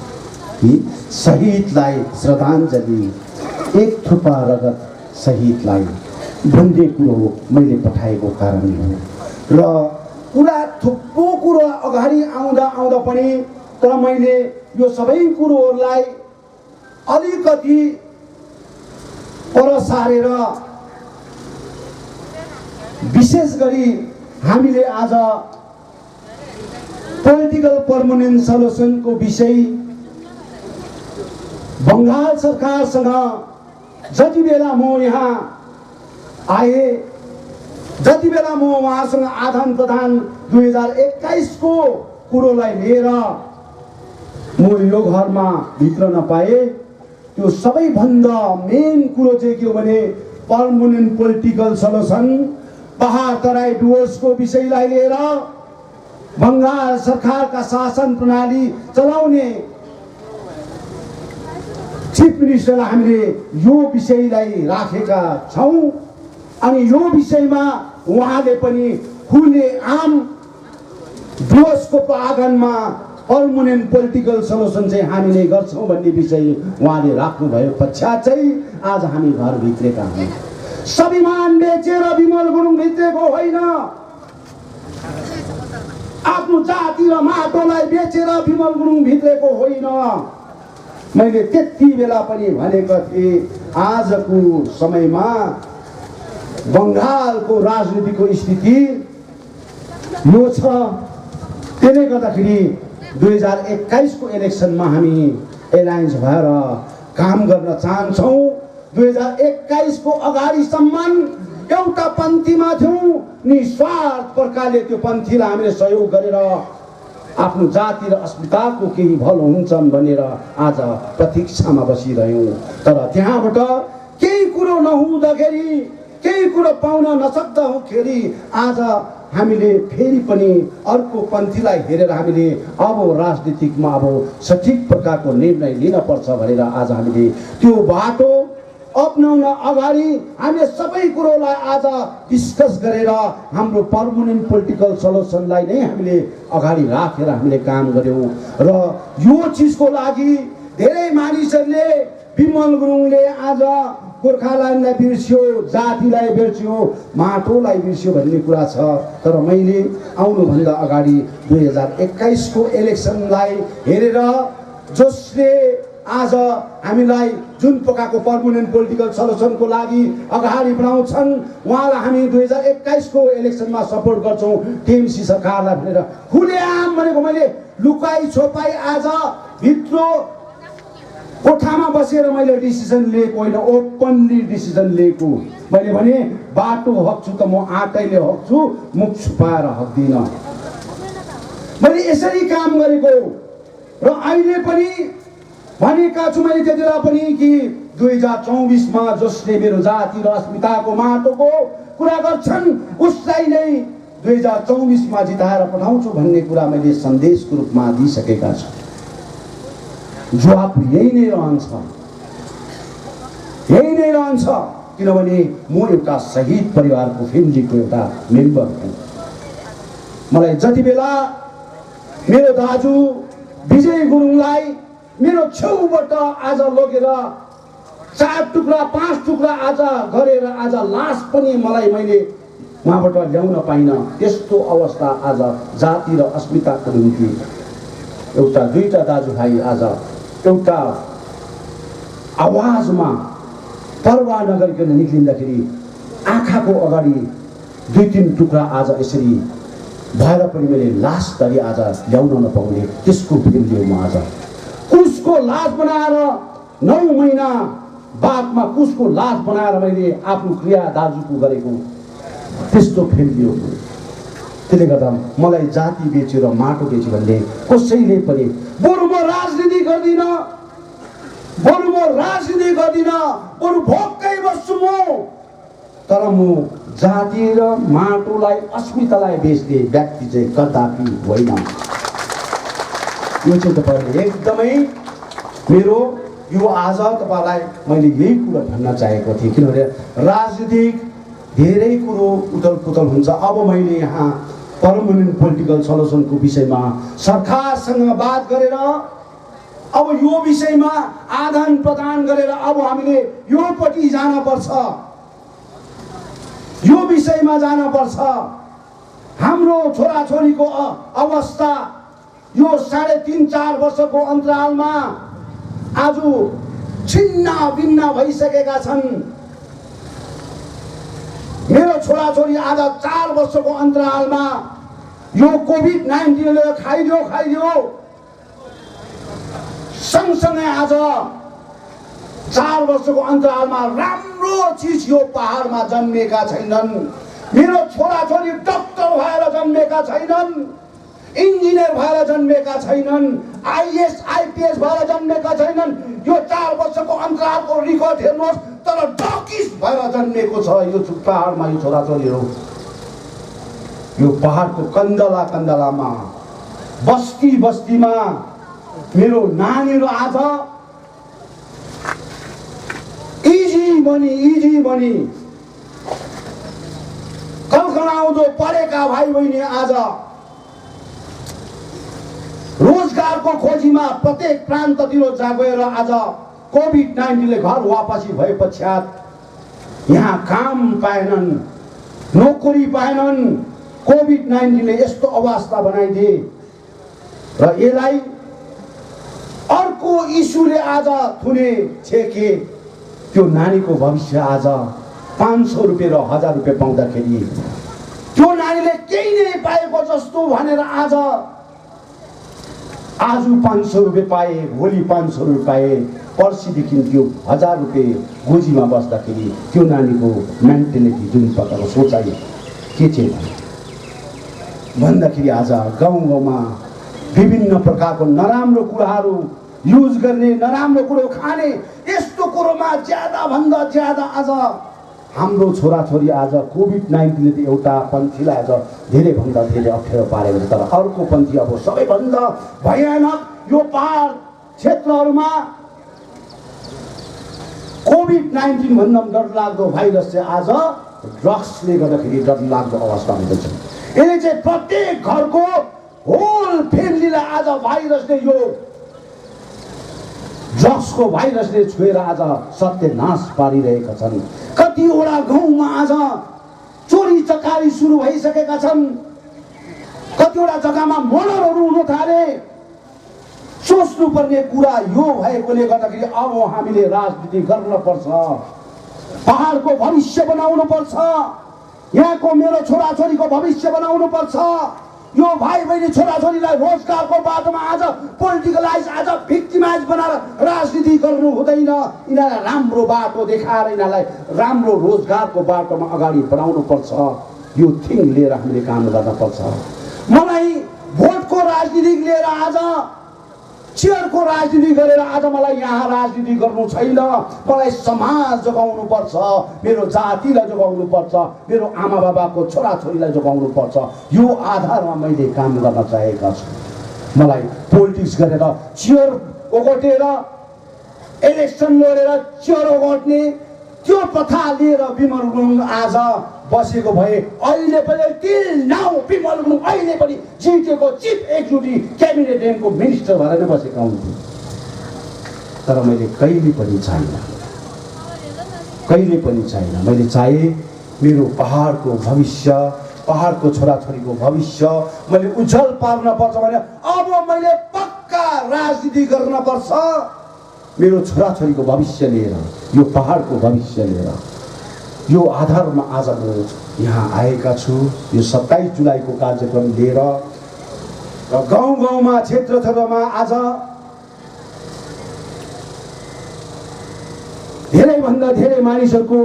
कि शहीदलाई श्रद्धाञ्जली, एक थुपा रगत शहीदलाई भन्ने कुरो मैले पठाएको कारण हो। र कुरा थुप्रो कुरो अगाडि आउँदा पनि तर मैले यो सबै कुरोहरूलाई अलिकति पर सारेर विशेष गरी हामीले आज पोलिटिकल पर्मनेन्ट सल्युसनको विषय बङ्गाल सरकारसँग जति बेला म यहाँ आए, जति बेला म उहाँसँग आदान प्रदान 2021 को कुरोलाई लिएर म यो घरमा भित्र नपाए, त्यो सबैभन्दा मेन कुरो चाहिँ के हो भने पर्मनेन्ट पोलिटिकल सल्युसन पहाड तराई डुवर्सको विषयलाई लिएर बङ्गाल सरकारका शासन प्रणाली चलाउने चिफ मिनिस्टरलाई हामीले यो विषयलाई राखेका छौँ। अनि यो विषयमा उहाँले पनि खुले आम डुवर्सको आँगनमा पर्मनेन्ट पोलिटिकल सल्युसन चाहिँ हामीले गर्छौँ भन्ने विषय उहाँले राख्नुभयो पश्चात चाहिँ आज हामी घर भित्रेका हौँ। स्वाभिमान बेचेर विमल गुरुङ भित्रेको होइन, आफ्नो जाति र माटोलाई बेचेर विमल गुरुङ भित्रेको होइन। मैले त्यति बेला पनि भनेको थिएँ, आजको समयमा बङ्गालको राजनीतिको स्थिति यो छ। त्यसले गर्दाखेरि 2021 को इलेक्सनमा हामी एलायन्स भएर काम गर्न चाहन्छौँ। 2021 को अगाडिसम्म एउटा पन्थीमा थियौँ, निस्वार्थ प्रकारले त्यो पन्थीलाई हामीले सहयोग गरेर आफ्नो जाति र अस्मिताको केही भलो हुन्छन् भनेर आज प्रतीक्षामा बसिरह्यौँ। तर त्यहाँबाट केही कुरो नहुँदाखेरि, केही कुरो पाउन नसक्दाखेरि आज हामीले फेरि पनि अर्को पन्थीलाई हेरेर हामीले अब राजनीतिकमा अब सठिक प्रकारको निर्णय लिन पर्छ भनेर आज हामीले त्यो बाटो अपनाउन अगाडि हामीले सबै कुरोलाई आज डिस्कस गरेर हाम्रो पर्मनेन्ट पोलिटिकल सल्युसनलाई नै हामीले अगाडि राखेर हामीले काम गर्यौँ। र यो चिजको लागि धेरै मानिसहरूले विमल गुरुङले आज गोर्खाल्यान्डलाई बिर्स्यो, जातिलाई बिर्स्यो, माटोलाई बिर्स्यो भन्ने कुरा छ। तर मैले आउनुभन्दा अगाडि 2021 को इलेक्सनलाई हेरेर जसले आज हामीलाई जुन प्रकारको पर्मनेन्ट पोलिटिकल सल्युसनको लागि अगाडि बढाउँछन् उहाँलाई हामी 2021 को इलेक्सनमा सपोर्ट गर्छौँ। टिएमसी सरकारलाई भनेर खुलेआम भनेको मैले लुकाई छोपाई आज भित्र कोठामा बसेर मैले डिसिजन लिएको होइन, ओपनली डिसिजन लिएको। मैले भने बाटो हक्छु त म आँटैले हक्छु, मुख छुपाएर हक्दिनँ। मैले यसरी काम गरेको र अहिले पनि भनेका छु मैले त्यति बेला पनि कि 2024 मा जसले मेरो जाति र अस्मिताको माटोको कुरा गर्छन् उसलाई नै 2024 मा जिताएर पठाउँछु भन्ने कुरा मैले सन्देशको रूपमा दिइसकेका छु। जवाब यही नै रहन्छ, यही नै रहन्छ। किनभने म एउटा शहीद परिवारको फ्यामिलीको एउटा मेम्बर हुँ। मलाई जति बेला मेरो दाजु विजय गुरुङलाई मेरो छेउबाट आज लगेर 4 टुक्रा 5 टुक्रा आज गरेर आज लास पनि मैले उहाँबाट ल्याउन पाइनँ। त्यस्तो अवस्था आज जाति र अस्मिताको निम्ति एउटा दुईटा दाजुभाइ आज एउटा आवाजमा परवाह नगरिकन निक्लिँदाखेरि आँखाको अगाडि 2-3 टुक्रा आज यसरी भएर पनि मैले लास धरि आज ल्याउन नपाउने त्यसको फिल्म आज कुसको लास बनाएर 9 महिना बादमा कुसको लास बनाएर मैले आफ्नो क्रिया दाजुको गरेको त्यस्तो फिल्म हो। त्यसले गर्दा मलाई जाति बेच्यो र माटो बेच्यो भन्ने कसैले पनि बरु म राजनीति गर्दिनँ, बरु म राजनीति गर्दिनँ, बरु भोकै बस्छु म। तर म जाति र माटोलाई अस्मितालाई बेच्ने व्यक्ति चाहिँ कदापि होइन। यो चाहिँ तपाईँले एकदमै मेरो यो आज तपाईँलाई मैले यही कुरा भन्न चाहेको थिएँ। किनभने राजनीतिक धेरै कुरो उथल पुथल हुन्छ। अब मैले यहाँ पर्मनेन्ट पोलिटिकल सल्युसनको विषयमा सरकारसँग बात गरेर अब यो विषयमा आदान प्रदान गरेर अब हामीले योपट्टि जानुपर्छ, यो विषयमा जानुपर्छ। हाम्रो छोराछोरीको अवस्था यो 3.5-4 वर्षको अन्तरालमा आज छिन्न भिन्न भइसकेका छन्। मेरो छोराछोरी आज 4 वर्षको अन्तरालमा यो कोभिड-19ले खाइदियो। सँगसँगै आज 4 वर्षको अन्तरालमा राम्रो चिज यो पहाडमा जन्मेका छैनन्। मेरो छोराछोरी डाक्टर भएर जन्मेका छैनन्, इन्जिनियर भएर जन्मेका छैनन्, आइएस आइपिएस भएर जन्मेका छैनन्। यो 4 वर्षको अन्तरालको रिकर्ड हेर्नुहोस्, तर डकिस भएर जन्मेको छ यो पहाडमा यो छोराछोरीहरू। यो पहाडको कन्दलामा बस्तीमा मेरो नानीहरू आज इजी मनी कल्कलाउँदो पढेका भाइ बहिनी आज रोजगारको खोजीमा प्रत्येक प्रान्ततिर गएर आज कोभिड-19ले घर वापसी भए पश्चात यहाँ काम पाएनन्, नोकरी पाएनन्। कोभिड-19ले यस्तो अवस्था बनाइदिए र यसलाई अर्को इस्युले आज थुने छेके त्यो नानीको भविष्य आज 500 रुपियाँ र 1000 रुपियाँ पाउँदाखेरि त्यो नानीले केही नै पाएको जस्तो भनेर आज 500 रुपियाँ पाए, भोलि 500 रुपियाँ पाए, पर्सिदेखि त्यो 1000 रुपियाँ गोजीमा बस्दाखेरि त्यो नानीको मेन्टालिटी जुन प्रकारको सोचाइ के चाहिँ भन्दाखेरि आज गाउँमा विभिन्न प्रकारको नराम्रो कुराहरू युज गर्ने, नराम्रो कुरो खाने, यस्तो कुरोमा ज्यादा ज्यादा आज हाम्रो छोराछोरी आज कोभिड-19ले त एउटा पन्थीलाई आज धेरैभन्दा धेरै अप्ठ्यारो पारेको छ। तर अर्को पन्थी अब सबैभन्दा भयानक यो पहाड क्षेत्रहरूमा कोभिड-19 भन्दा डरलाग्दो भाइरस चाहिँ आज ड्रग्सले गर्दाखेरि डरलाग्दो अवस्था हुँदैछ। यसले चाहिँ प्रत्येक घरको होल फ्यामिलीलाई आज भाइरसले यो ड्रग्सको भाइरसले छोएर आज सत्यनाश पारिरहेका छन्। कतिवटा गाउँमा आज चोरी चकारी सुरु भइसकेका छन्, कतिवटा जग्गामा मर्डरहरू हुन थाले। सोच्नुपर्ने कुरा यो भएकोले गर्दाखेरि अब हामीले राजनीति गर्न पर्छ, पहाडको भविष्य बनाउनु पर्छ, यहाँको मेरो छोराछोरीको भविष्य बनाउनु पर्छ। यो भाइ बहिनी छोराछोरीलाई रोजगारको बाटोमा आज पोलिटिकलाइज, आज भिक्टिमाइज बनाएर राजनीति गर्नु हुँदैन। यिनीहरूलाई राम्रो बाटो देखाएर यिनीहरूलाई राम्रो रोजगारको बाटोमा अगाडि बढाउनु पर्छ। यो थिङ लिएर हामीले काम गर्न पर्छ। मलाई भोटको राजनीति लिएर आज चेयरको राजनीति गरेर आज मलाई यहाँ राजनीति गर्नु छैन। मलाई समाज जोगाउनु पर्छ, मेरो जातिलाई जोगाउनु पर्छ, मेरो आमा बाबाको छोराछोरीलाई जोगाउनु पर्छ। यो आधारमा मैले काम गर्न चाहेका छु। मलाई पोलिटिक्स गरेर चेयर ओगटेर इलेक्सन लडेर चेयर ओगट्ने त्यो प्रथा लिएर विमल गुरुङ आज बसेको भए अहिले पनि टिल नाउ विमल गुरुङ अहिले पनि जिटिएको चिफ एक्जिक्युटिभ क्याबिनेट र्याङ्कको मिनिस्टर भएर नै बसेका हुन्थे। तर मैले कहिले पनि चाहिनँ। मैले चाहे मेरो पहाडको भविष्य, पहाडको छोराछोरीको भविष्य मैले उज्जवल पार्न पर्छ भने अब मैले पक्का राजनीति गर्न पर्छ। मेरो छोराछोरीको भविष्य लिएर, यो पहाडको भविष्य लिएर, यो आधारमा आज म यहाँ आएका छु। यो 27 जुलाईको कार्यक्रम लिएर र गाउँमा क्षेत्रमा आज धेरैभन्दा धेरै मानिसहरूको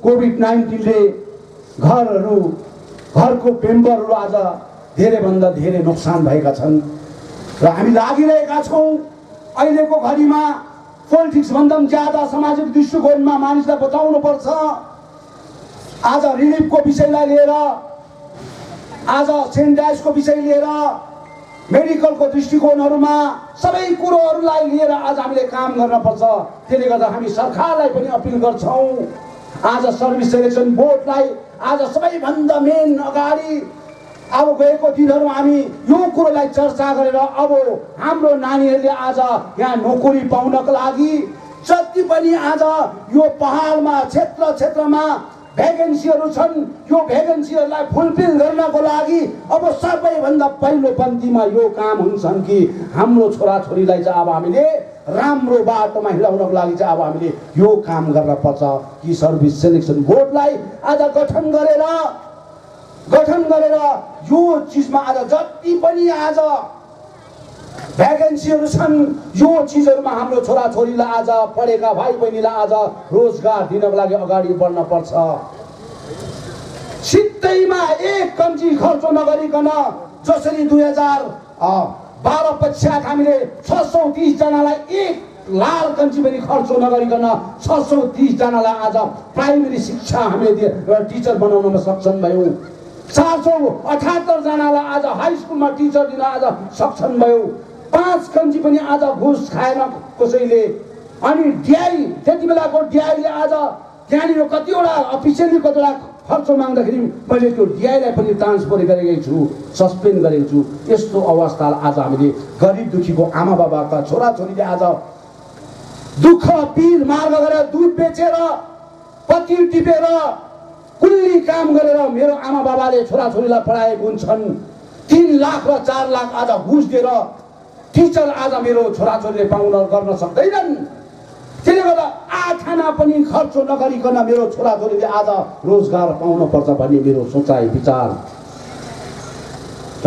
कोभिड-19ले घरको मेम्बरहरू आज धेरैभन्दा धेरै नोक्सान भएका छन् र हामी लागिरहेका छौँ। अहिलेको घडीमा पोलिटिक्स भन्दा पनि ज्यादा सामाजिक दृष्टिकोणमा मानिसलाई बचाउनु पर्छ। आज रिलिफको विषयलाई लिएर, आज सेनिटाइजको विषय लिएर, मेडिकलको दृष्टिकोणहरूमा सबै कुरोहरूलाई लिएर आज हामीले काम गर्न पर्छ। त्यसले गर्दा हामी सरकारलाई पनि अपिल गर्छौँ, आज सर्भिस सेलेक्सन बोर्डलाई आज सबैभन्दा मेन अगाडि अब गएको दिनहरू हामी यो कुरोलाई चर्चा गरेर अब हाम्रो नानीहरूले आज यहाँ नोकरी पाउनको लागि जति पनि आज यो पहाडमा क्षेत्रमा भ्याकेन्सीहरू छन्, यो भ्याकेन्सीहरूलाई फुलफिल गर्नको लागि अब सबैभन्दा पहिलो पन्थीमा यो काम हुन्छन् कि हाम्रो छोराछोरीलाई चाहिँ अब हामीले राम्रो बाटोमा हिँडाउनको लागि चाहिँ अब हामीले यो काम गर्न पर्छ कि सर्भिस सेलेक्सन बोर्डलाई आज गठन गरेर यो चिजमा आज जति पनि आज भ्याकेन्सीहरू छन् यो चिजहरूमा हाम्रो छोराछोरीलाई आज पढेका भाइ बहिनीलाई आज रोजगार दिनको लागि अगाडि बढ्न पर्छ। सिधैमा एक कम्ती खर्च नगरिकन जसरी 2012 पश्चात हामीले 630 जनालाई 1 लाख कम्ती पनि खर्च नगरिकन 630 जनालाई आज प्राइमेरी शिक्षा हामीले टिचर बनाउनमा सक्षम भयौँ। 478 जनालाई आज हाई स्कुलमा टिचर दिन आज सक्षम भयौँ। 5 कम्ती पनि आज घुस खाएन कसैले। अनि डिआई त्यति बेलाको डिआईले आज त्यहाँनिर कतिवटा अफिसियली कतिवटा खर्च माग्दाखेरि मैले त्यो डिआईलाई पनि ट्रान्सफर गरेको छु, सस्पेन्ड गरेको छु। यस्तो अवस्थालाई आज हामीले गरिब दुखीको आमा बाबाका छोराछोरीले आज दुःख पीर मार्ग गरेर दुध बेचेर पत्ती टिपेर कुल्ली काम गरेर मेरो आमा बाबाले छोराछोरीलाई पढाएको हुन्छन्। 3 लाख र 4 लाख आज घुस दिएर टिचर आज मेरो छोराछोरीले गर्न सक्दैनन्। त्यसले गर्दा आठाना पनि खर्च नगरिकन मेरो छोराछोरीले आज रोजगार पाउन पर्छ भन्ने मेरो सोचाइ विचार।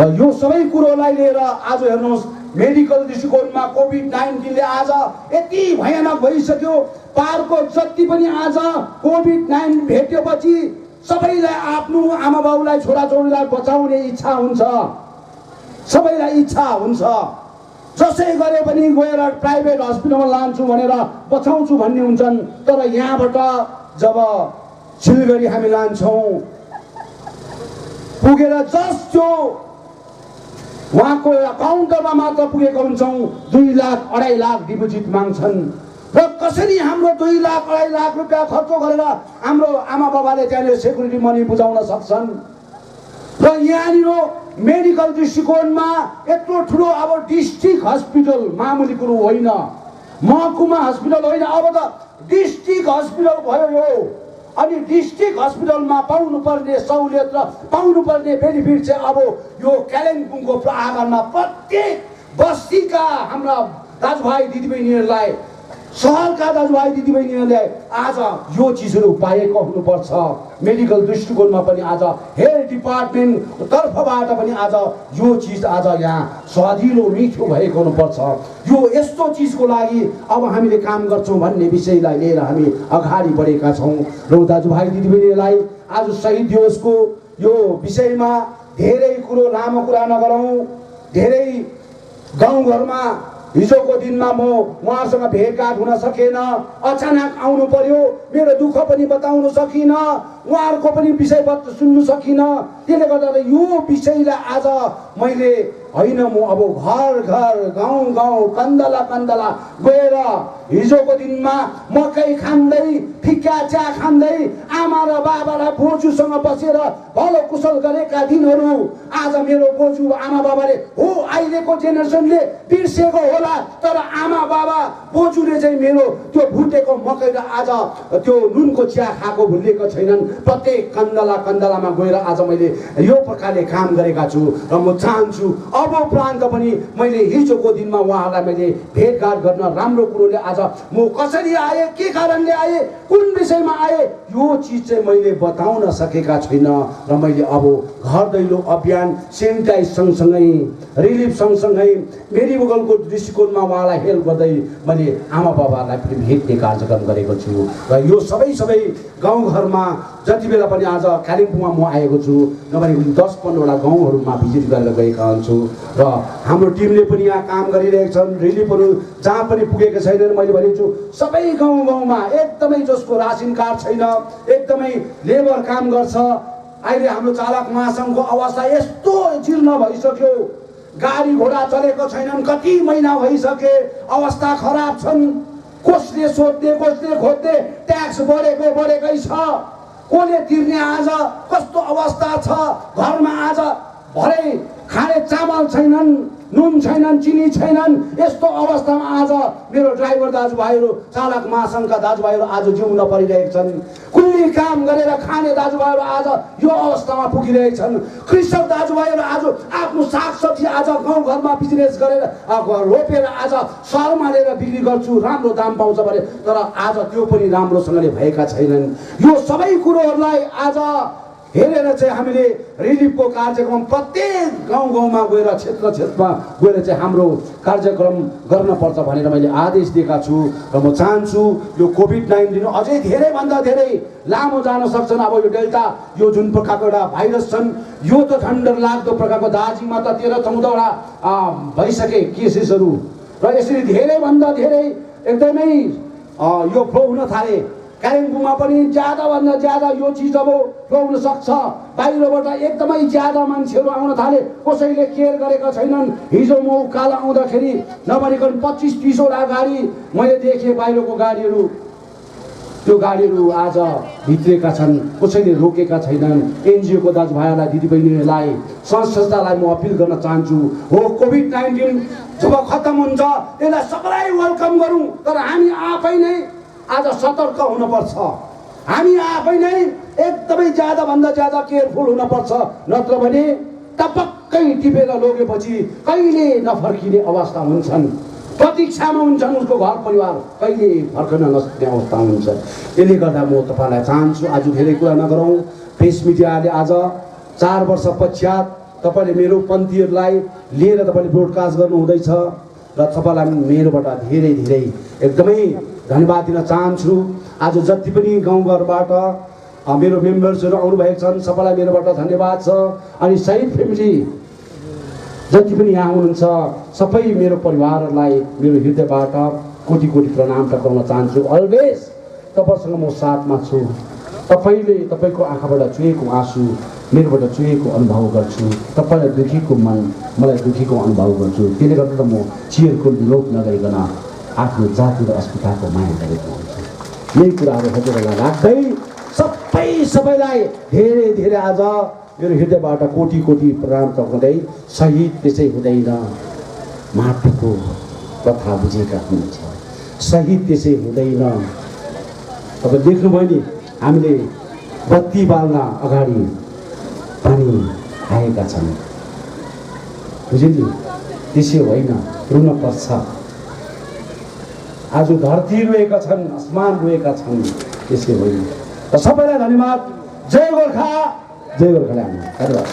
र यो सबै कुरोलाई लिएर आज हेर्नुहोस् मेडिकल दृष्टिकोणमा कोभिड-19ले आज यति भयानक भइसक्यो। पारको जति पनि आज कोभिड-19 भेटेपछि सबैलाई आफ्नो आमा बाबुलाई छोराछोरीलाई बचाउने इच्छा हुन्छ, सबैलाई इच्छा हुन्छ। जसै गरे पनि गएर प्राइभेट हस्पिटलमा लान्छु भनेर बचाउँछु भन्ने हुन्छन्। तर यहाँबाट जब सिलगढी हामी लान्छौँ पुगेर जस्ट त्यो उहाँको काउन्टरमा मात्र पुगेको हुन्छौँ 2 लाख 2.5 लाख डिपोजिट माग्छन्। र कसरी हाम्रो 2 लाख 2.5 लाख रुपियाँ खर्च गरेर हाम्रो आमा बाबाले त्यहाँनिर सेक्युरिटी मनी बुझाउन सक्छन्। र यहाँनिर मेडिकल दृष्टिकोणमा यत्रो ठुलो अब डिस्ट्रिक्ट हस्पिटल मामुली कुरो होइन, महकुमा हस्पिटल होइन, अब त डिस्ट्रिक्ट हस्पिटल भयो यो। अनि डिस्ट्रिक्ट हस्पिटलमा पाउनुपर्ने सहुलियत र पाउनुपर्ने बेनिफिट चाहिँ अब यो कालिम्पोङको आँगनमा प्रत्येक बस्तीका हाम्रा दाजुभाइ दिदीबहिनीहरूलाई, सहरका दाजुभाइ दिदीबहिनीहरूले आज यो चिजहरू पाएको हुनुपर्छ। मेडिकल दृष्टिकोणमा पनि आज हेल्थ डिपार्टमेन्ट तर्फबाट पनि आज यो चिज आज यहाँ स्वादिलो मिठो भएको हुनुपर्छ। यो यस्तो चिजको लागि अब हामीले काम गर्छौँ भन्ने विषयलाई लिएर हामी अगाडि बढेका छौँ। र दाजुभाइ दिदीबहिनीलाई आज शहीद दिवसको यो विषयमा धेरै कुरो लामो कुरा नगरौँ। धेरै गाउँघरमा हिजोको दिनमा म उहाँसँग भेटघाट हुन सकेन, अचानक आउनु पर्यो, मेरो दुःख पनि बताउन सकिनँ, उहाँहरूको पनि विषयवस्तु सुन्नु सकिनँ। त्यसले गर्दा यो विषयलाई आज मैले होइन म अब घर घर गाउँ गाउँ कन्दला गएर हिजोको दिनमा मकै खाँदै फिक्का चिया खाँदै आमा र बाबालाई बोजूसँग बसेर भलो कुशल गरेका दिनहरू आज मेरो बोजू आमा बाबाले हो अहिलेको जेनेरेसनले बिर्सेको होला, तर आमा बाबा बोजूले चाहिँ मेरो त्यो भुटेको मकै र आज त्यो नुनको चिया खाएको भुलेको छैनन्। प्रत्येक कन्दलामा गएर आज मैले यो प्रकारले काम गरेका छु। र म चाहन्छु अब उपरान्त पनि मैले हिजोको दिनमा उहाँहरूलाई मैले भेटघाट गर्न राम्रो कुरोले आज म कसरी आएँ, के कारणले आएँ, कुन विषयमा आएँ, यो चिज चाहिँ मैले बताउन सकेका छैन। र मैले अब घर दैलो अभियान सेनिटाइज सँगसँगै रिलिफ सँगसँगै मेडिकलको दृष्टिकोणमा उहाँलाई हेल्प गर्दै मैले आमा बाबालाई पनि भेट्ने कार्यक्रम गरेको छु। र यो सबै गाउँघरमा जति बेला पनि आज कालिम्पोङमा म आएको छु नभनेको 10-15वटा गाउँहरूमा भिजिट गरेर गएका हुन्छु। र हाम्रो टिमले पनि यहाँ काम गरिरहेका छन्। रिलिफहरू जहाँ पनि पुगेका छैनन् मैले भनेको छु सबै गाउँमा एकदमै जसको रासन कार्ड छैन, एकदमै लेबर काम गर्छ। अहिले हाम्रो चालक महासङ्घको अवस्था यस्तो जीर्ण भइसक्यो, गाडी घोडा चलेको छैनन्, कति महिना भइसके, अवस्था खराब छन्। कसले सोध्ने, कसले खोज्ने, ट्याक्स बढेकै छ, कसले तिर्ने, आज कस्तो अवस्था छ, घरमा आज भरे खाने चामल छैनन्, नुन छैनन्, चिनी छैनन्। यस्तो अवस्थामा आज मेरो ड्राइभर दाजुभाइहरू, चालक महासङ्घका दाजुभाइहरू आज जिउन परिरहेका छन्। कुल्ली काम गरेर खाने दाजुभाइहरू आज यो अवस्थामा पुगिरहेछन्। कृषक दाजुभाइहरू आज आफ्नो सागसब्जी आज गाउँघरमा बिजनेस गरेर रोपेर आज सहरमा लिएर बिक्री गर्छु, राम्रो दाम पाउँछ भने, तर आज त्यो पनि राम्रोसँगले भएका छैनन्। यो सबै कुरोहरूलाई आज हेरेर चाहिँ हामीले रिलिफको कार्यक्रम प्रत्येक गाउँ गाउँमा गएर क्षेत्र क्षेत्रमा गएर चाहिँ हाम्रो कार्यक्रम गर्नुपर्छ भनेर मैले आदेश दिएका छु। र म चाहन्छु यो कोभिड-19 अझै धेरैभन्दा धेरै लामो जान सक्छन्। अब यो डेल्टा यो जुन प्रकारको एउटा भाइरस छन्, यो त झन् डरलाग्दो प्रकारको। दार्जिलिङमा त 13-14वटा भइसके केसेसहरू, र यसरी धेरैभन्दा धेरै एकदमै यो फ्लो हुन थाले। कालिम्पोङमा पनि ज्यादाभन्दा ज्यादा यो चिज अब फ्लो हुन सक्छ। बाहिरबाट एकदमै ज्यादा मान्छेहरू आउन थाले, कसैले केयर गरेका छैनन्। हिजो म उकालो आउँदाखेरि नभनेको 25-30वटा गाडी मैले देखेँ, बाहिरको गाडीहरू। त्यो गाडीहरू आज भित्रेका छन्, कसैले रोकेका छैनन्। एनजिओको दाजुभाइहरूलाई, दिदीबहिनीहरूलाई, संस्थालाई म अपिल गर्न चाहन्छु, हो कोभिड-19 जब खत्तम हुन्छ त्यसलाई सबैलाई वेलकम गरौँ, तर हामी आफै नै आज सतर्क हुनुपर्छ। हामी आफै नै एकदमै ज्यादाभन्दा ज्यादा केयरफुल हुनुपर्छ, नत्र भने टपक्कै टिपेर लगेपछि कहिले नफर्किने अवस्था हुन्छन्। प्रतीक्षामा हुन्छन्, उसको घर परिवार कहिले फर्कन नसक्ने अवस्था हुन्छ। यसले गर्दा म तपाईँलाई चाहन्छु, आज धेरै कुरा नगरौँ। प्रेस मिडियाले आज 4 वर्ष पश्चात तपाईँले मेरो पन्थीहरूलाई लिएर तपाईँले ब्रोडकास्ट गर्नुहुँदैछ, र तपाईँलाई मेरोबाट धेरै धेरै एकदमै धन्यवाद दिन चाहन्छु। आज जति पनि गाउँघरबाट मेरो मेम्बर्सहरू आउनुभएका छन्, सबैलाई मेरोबाट धन्यवाद छ। अनि शहीद फ्यामिली जति पनि यहाँ हुनुहुन्छ, सबै मेरो परिवारहरूलाई मेरो हृदयबाट कोटी कोटी प्रणाम टक्राउन चाहन्छु। अलवेज तपाईँसँग म साथमा छु। तपाईँले तपाईँको आँखाबाट चुहेको आँसु मेरोबाट चुहेको अनुभव गर्छु। तपाईँलाई दुखीको मन मलाई दुखीको अनुभव गर्छु। त्यसले गर्दा म चियरको लोभ नगरिकन आफ्नो जाति र अस्मिताको माया गरेको हुन्छु। यही कुराहरू हजुरहरूलाई राख्दै सबैलाई धेरै धेरै आज मेरो हृदयबाट कोटी कोटी प्रणाम टक्राउँदै, शहीद त्यसै हुँदैन, माटोको कथा बुझेका हुनुहुन्छ। शहीद त्यसै हुँदैन। तपाईँ देख्नुभयो नि, हामीले बत्ती बाल्न अगाडि पानी आएका छन्, बुझ्यो नि? त्यसै होइन, रुन पर्छ। आज धरती रोएका छन्, आसमान रोएका छन्, त्यसै होइन। र सबैलाई धन्यवाद। जय गोर्खा, जय गोर्खाले धन्यवाद।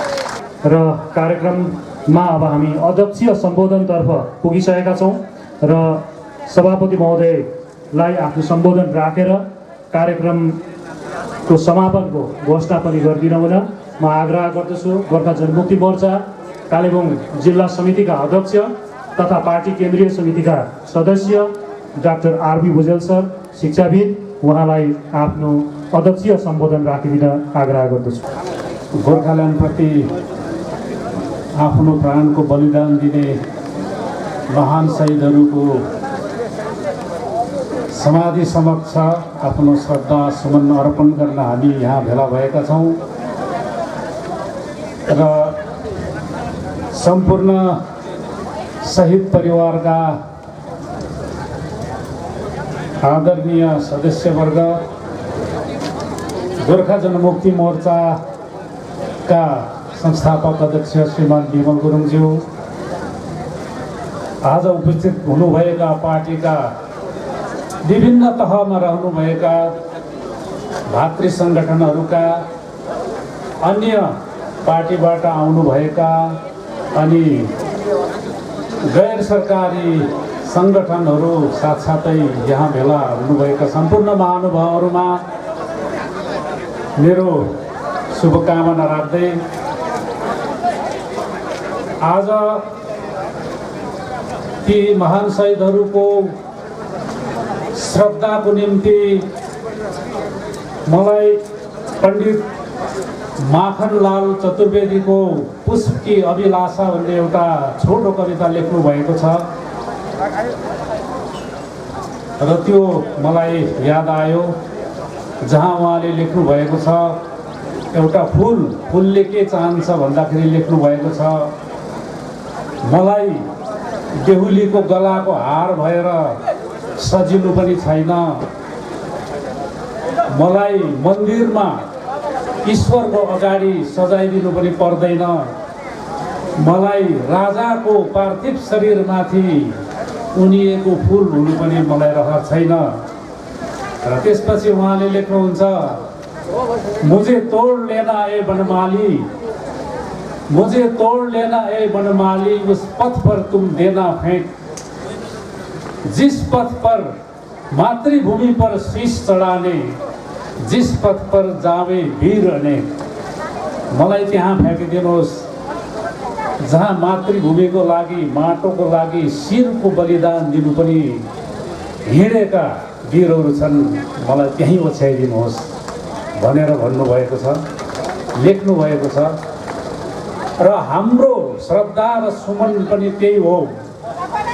र कार्यक्रममा अब हामी अध्यक्षीय सम्बोधनतर्फ पुगिसकेका छौँ, र सभापति महोदयलाई आफ्नो सम्बोधन राखेर कार्यक्रमको समापनको घोषणा पनि गरिदिन हुन म आग्रह गर्दछु। गोर्खा जनमुक्ति मोर्चा कालेबुङ जिल्ला समितिका अध्यक्ष तथा पार्टी केन्द्रीय समितिका सदस्य डाक्टर आरबी भुजेल सर, शिक्षाविद, उहाँलाई आफ्नो अध्यक्षीय सम्बोधन राखिदिन आग्रह गर्दछु। गोर्खाल्यान्डप्रति आफ्नो प्राणको बलिदान दिने महान शहीदहरूको समाधि समक्ष आफ्नो श्रद्धा सुमन अर्पण गर्न हामी यहाँ भेला भएका छौँ। र सम्पूर्ण शहीद परिवारका आदरणीय सदस्यवर्ग, गोर्खा जनमुक्ति मोर्चाका संस्थापक अध्यक्ष श्रीमान विमल गुरुङज्यू, आज उपस्थित हुनुभएका पार्टीका विभिन्न तहमा रहनुभएका भातृ सङ्गठनहरूका अन्य पार्टीबाट आउनुभएका अनि गैर सरकारी सङ्गठनहरू साथसाथै यहाँ भेला हुनुभएका सम्पूर्ण महानुभावहरूमा मेरो शुभकामना राख्दै आज ती महान शहीदहरूको श्रद्धाको निम्ति मलाई पण्डित माखनलाल चतुर्वेदीको पुष्पकी अभिलाषा भन्ने एउटा छोटो कविता लेख्नु भएको छ, र त्यो मलाई याद आयो, जहाँ उहाँले लेख्नु भएको छ, एउटा फुलले के चाहन्छ भन्दाखेरि लेख्नु भएको छ, मलाई बेहुलीको गलाको हार भएर सजिनु पनि छैन, मलाई मन्दिरमा ईश्वरको अगाडि सजाइदिनु पनि पर्दैन, मलाई राजाको पार्थिव शरीरमाथि उनिएको फुल हुनु पनि मलाई रहर छैन। र त्यसपछि उहाँले लेख्नुहुन्छ, मुझे तोड़ लेना ए बनमाली, मुझे तोड़ लेना ए बनमाली, उस पथ पर तुम देना फेंक, जिस पथ पर मातृभूमि पर शीश चढ़ाने, जिस पथ पर जावे वीर अनेक। मलाई त्यहाँ फ्याँकिदिनुहोस् जहाँ मातृभूमिको लागि, माटोको लागि शिरको बलिदान दिनु पनि हिँडेका वीरहरू छन्, मलाई त्यहीँ ओछ्याइदिनुहोस् भनेर भन्नुभएको छ, लेख्नु भएको छ। र हाम्रो श्रद्धा र सुमन पनि त्यही हो,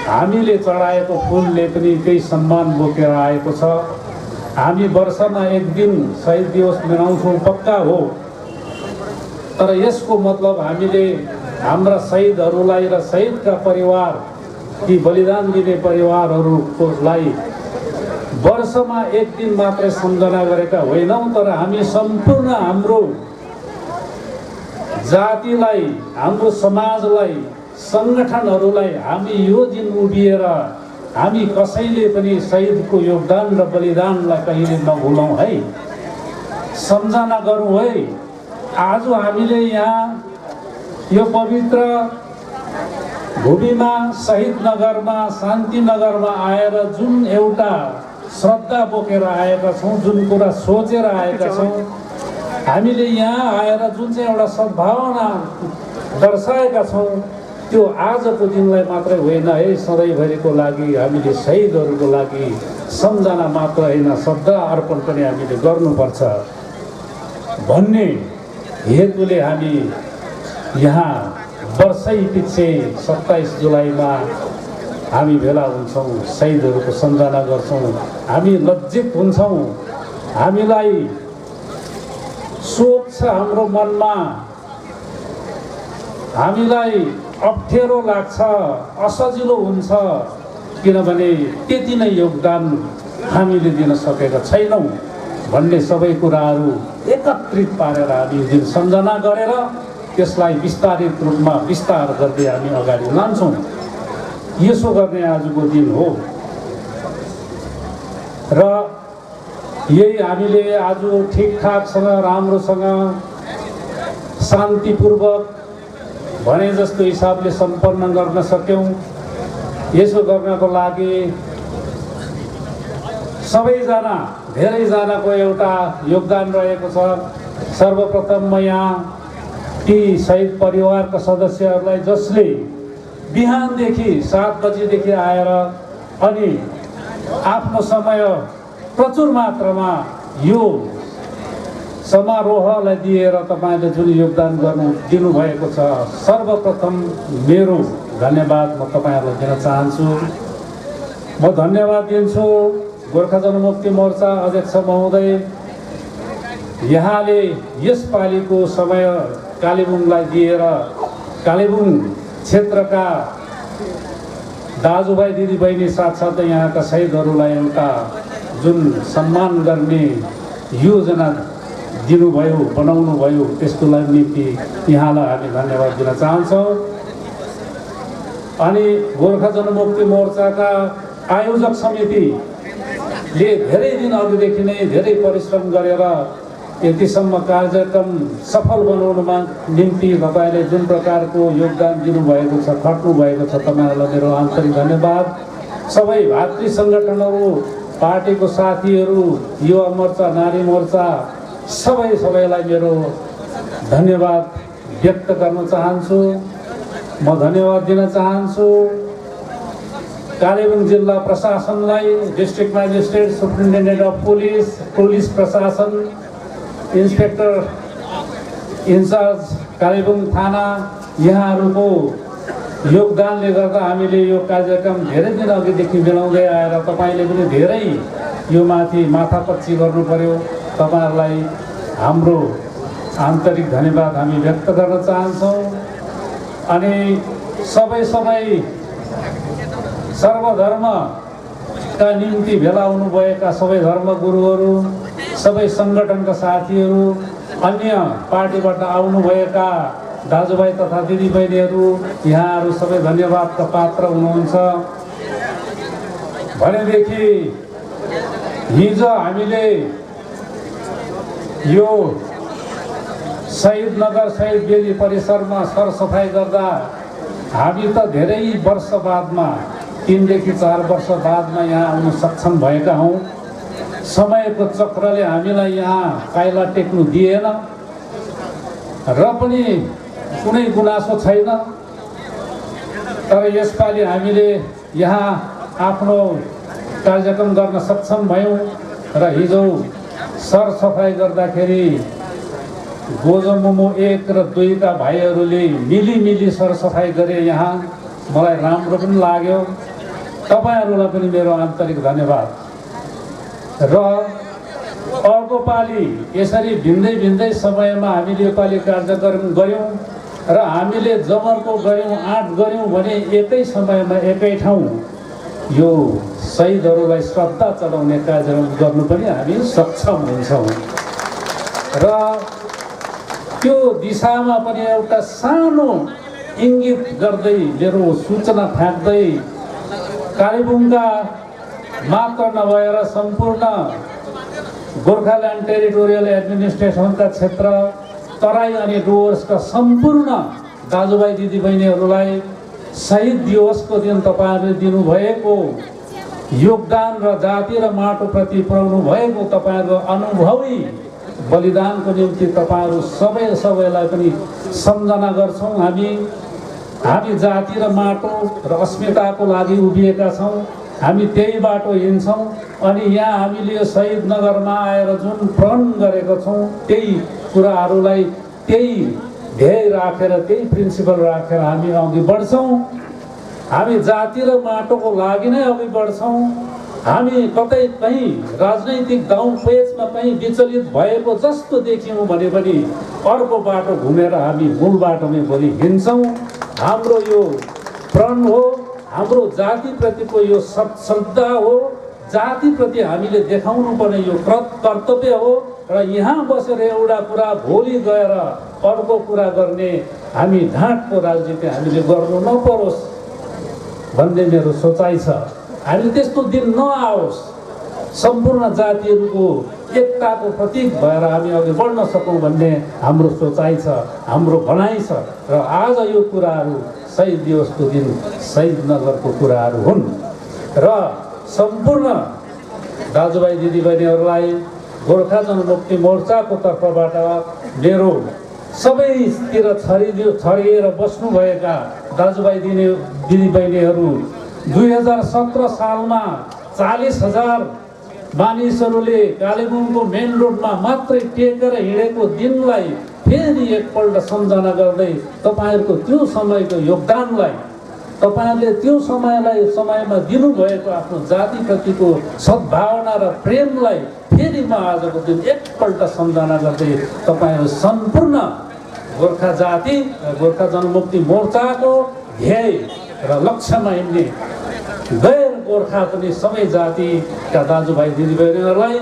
हामीले चढाएको फुलले पनि त्यही सम्मान बोकेर आएको छ। हामी वर्षमा एक दिन शहीद दिवस मनाउँछौँ पक्का हो, तर यसको मतलब हामीले हाम्रा शहीदहरूलाई र शहीदका परिवार, ती बलिदान दिने परिवारहरूलाई वर्षमा एक दिन मात्रै सम्झना गरेका होइनौँ, तर हामी सम्पूर्ण हाम्रो जातिलाई, हाम्रो समाजलाई, सङ्गठनहरूलाई हामी यो दिन उभिएर हामी कसैले पनि शहीदको योगदान र बलिदानलाई कहिले नभुलौँ है, सम्झना गरौँ है। आज हामीले यहाँ यो पवित्र भूमिमा, शहीद नगरमा, शान्ति नगरमा आएर जुन एउटा श्रद्धा बोकेर आएका छौँ, जुन कुरा सोचेर आएका छौँ, हामीले यहाँ आएर जुन चाहिँ एउटा सद्भावना दर्शाएका छौँ, त्यो आजको दिनलाई मात्रै होइन है, सधैँभरिको लागि हामीले शहीदहरूको लागि सम्झना मात्र होइन, श्रद्धा अर्पण पनि हामीले गर्नुपर्छ भन्ने हेतुले हामी यहाँ वर्षै पछि 27 जुलाईमा हामी भेला हुन्छौँ, शहीदहरूको सम्झना गर्छौँ, हामी लज्जित हुन्छौँ, हामीलाई शोक छ हाम्रो मनमा, हामीलाई अप्ठ्यारो लाग्छ, असजिलो हुन्छ, किनभने त्यति नै योगदान हामीले दिन सकेका छैनौँ भन्ने सबै कुराहरू एकत्रित पारेर हामी दिन सम्झना गरेर त्यसलाई विस्तारित रूपमा विस्तार गर्दै हामी अगाडि लान्छौँ। यसो गर्ने आजको दिन हो र यही हामीले आज ठिकठाकसँग, राम्रोसँग, शान्तिपूर्वक भने जस्तो हिसाबले सम्पन्न गर्न सक्यौँ। यसो गर्नको लागि सबैजना, धेरैजनाको एउटा योगदान रहेको छ। सर्वप्रथम म यहाँ ती शहीद परिवारका सदस्यहरूलाई जसले बिहानदेखि 7 बजीदेखि आएर अनि आफ्नो समय प्रचुर मात्रामा यो समारोहलाई दिएर तपाईँले जुन योगदान दिनुभएको छ, सर्वप्रथम मेरो धन्यवाद म तपाईँहरूलाई दिन चाहन्छु। म धन्यवाद दिन्छु गोर्खा जनमुक्ति मोर्चा अध्यक्ष महोदय, यहाँले यसपालिको समय कालेबुङलाई दिएर कालेबुङ क्षेत्रका दाजुभाइ दिदीबहिनी साथसाथै यहाँका शहीदहरूलाई एउटा जुन सम्मान गर्ने योजना दिनुभयो, बनाउनु भयो, त्यसको लागि निम्ति यहाँलाई हामी धन्यवाद दिन चाहन्छौँ। अनि गोर्खा जनमुक्ति मोर्चाका आयोजक समितिले धेरै दिन अघिदेखि नै धेरै परिश्रम गरेर यतिसम्म कार्यक्रम सफल बनाउनुमा निम्ति तपाईँले जुन प्रकारको योगदान दिनुभएको छ, खट्नु भएको छ, तपाईँहरूलाई मेरो आन्तरिक धन्यवाद। सबै भातृ सङ्गठनहरू, पार्टीको साथीहरू, युवा मोर्चा, नारी मोर्चा, सबैलाई मेरो धन्यवाद व्यक्त गर्न चाहन्छु। म धन्यवाद दिन चाहन्छु कालेबुङ जिल्ला प्रशासनलाई, district magistrate, superintendent of police, police प्रशासन, इन्सपेक्टर इन्चार्ज कालेबुङ थाना, यहाँहरूको योगदानले गर्दा हामीले यो कार्यक्रम धेरै दिन अघिदेखि मिलाउँदै आएर तपाईँले पनि धेरै यो माथि माथापच्ची गर्नु पर्यो। तपाईँहरूलाई हाम्रो आन्तरिक धन्यवाद हामी व्यक्त गर्न चाहन्छौँ। अनि सबै सर्वधर्मका निम्ति भेला हुनुभएका सबै धर्मगुरुहरू, सबै सङ्गठनका साथीहरू, अन्य पार्टीबाट आउनुभएका दाजुभाइ तथा दिदीबहिनीहरू, यहाँहरू सबै धन्यवादका पात्र हुनुहुन्छ। भनेदेखि हिजो हामीले यो शहीद नगर शहीद वेदी परिसरमा सरसफाइ गर्दा हामी त धेरै वर्ष बादमा 3 देखि 4 वर्ष बादमा यहाँ आउन सक्षम भएका हौँ। समयको चक्रले हामीलाई यहाँ पाइला टेक्नु दिएन र पनि कुनै गुनासो छैन। तर यसपालि हामीले यहाँ आफ्नो कार्यक्रम गर्न सक्षम भयौँ र हिजो सरसफाइ गर्दाखेरि गोजो मोमो 1 र 2 का भाइहरूले मिली सरसफाइ गरे। यहाँ मलाई राम्रो पनि लाग्यो। तपाईँहरूलाई पनि मेरो आन्तरिक धन्यवाद। र अर्को पालि यसरी भिन्दै समयमा हामीले योपालि कार्यक्रम गऱ्यौँ र हामीले जमर्को गऱ्यौँ, 8 गऱ्यौँ भने एकै समयमा एकै ठाउँ यो शहीदहरूलाई श्रद्धा चढाउने कार्यक्रम गर्नु पनि हामी सक्षम हुन्छौँ। र त्यो दिशामा पनि एउटा सानो इङ्गित गर्दै मेरो सूचना फ्याँक्दै कालेबुङका मात्र नभएर सम्पूर्ण गोर्खाल्यान्ड टेरिटोरियल एडमिनिस्ट्रेसनका क्षेत्र, तराई अनि डुवर्सका सम्पूर्ण दाजुभाइ दिदीबहिनीहरूलाई शहीद दिवसको दिन तपाईँहरूले दिनुभएको योगदान र जाति र माटोप्रति पुर्याउनु भएको तपाईँहरूको अनुभवी बलिदानको निम्ति तपाईँहरू सबैलाई पनि सम्झना गर्छौँ। हामी जाति र माटो र अस्मिताको लागि उभिएका छौँ। हामी त्यही बाटो हिँड्छौँ। अनि यहाँ हामीले यो शहीद नगरमा आएर जुन प्रण गरेका छौँ त्यही कुराहरूलाई, त्यही ध्येय राखेर, त्यही प्रिन्सिपल राखेर हामी अघि बढ्छौँ। हामी जाति र माटोको लागि नै अघि बढ्छौँ। हामी कतै कहीँ राजनैतिक दाउ पेचमा कहीँ विचलित भएको जस्तो देखियौँ भने पनि अर्को बाटो घुमेर हामी मूल बाटोमै भोलि हिँड्छौँ। हाम्रो यो प्रण हो, हाम्रो जातिप्रतिको यो श्रद्धा हो, जातिप्रति हामीले देखाउनु पर्ने यो कर्तव्य हो। र यहाँ बसेर एउटा कुरा भोलि गएर अर्को कुरा गर्ने हामी ढाँटको राजनीति हामीले गर्नु नपरोस् भन्ने मेरो सोचाइ छ। हामी त्यस्तो दिन नआओस्। सम्पूर्ण जातिहरूको एकताको प्रतीक भएर हामी अघि बढ्न सकौँ भन्ने हाम्रो सोचाइ छ, हाम्रो भनाइ छ। र आज यो कुराहरू शहीद दिवसको दिन शहीद नगरको कुराहरू हुन्। र सम्पूर्ण दाजुभाइ दिदीबहिनीहरूलाई गोर्खा जनमुक्ति मोर्चाको तर्फबाट मेरो सबैतिर छरिएर बस्नुभएका दाजुभाइ दिदीबहिनीहरू, 2017 सालमा 40,000 मानिसहरूले कालेबुङको मेन रोडमा मात्रै टेकेर हिँडेको दिनलाई फेरि एकपल्ट सम्झना गर्दै तपाईँहरूको त्यो समयको योगदानलाई, तपाईँहरूले त्यो समयमा दिनुभएको आफ्नो जातिप्रतिको सद्भावना र प्रेमलाई फेरि म आजको दिन एकपल्ट सम्झना गर्दै तपाईँहरू सम्पूर्ण गोर्खा जाति, गोर्खा जनमुक्ति मोर्चाको ध्येय र लक्ष्यमा हिँड्ने गैर गोर्खा पनि सबै जातिका दाजुभाइ दिदीबहिनीहरूलाई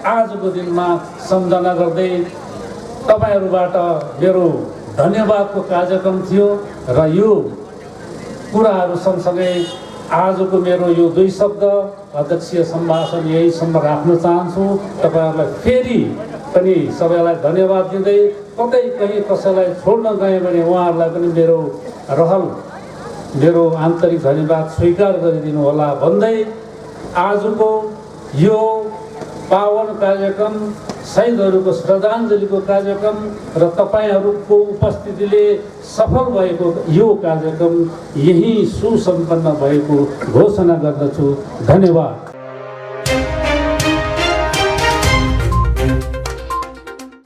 आजको दिनमा सम्झना गर्दै तपाईँहरूबाट मेरो धन्यवादको कार्यक्रम थियो। र यो कुराहरू सँगसँगै आजको मेरो यो 2 शब्द अध्यक्षीय सम्भाषण यहीसम्म राख्न चाहन्छु। तपाईँहरूलाई फेरि पनि सबैलाई धन्यवाद दिँदै कतै कहीँ कसैलाई छोड्न गएँ भने उहाँहरूलाई पनि मेरो आन्तरिक धन्यवाद स्वीकार गरिदिनु होला भन्दै आजको यो पावन कार्यक्रम, शहीदहरूको श्रद्धाञ्जलीको कार्यक्रम र तपाईँहरूको उपस्थितिले सफल भएको यो कार्यक्रम यही सुसम्पन्न भएको घोषणा गर्दछु। धन्यवाद।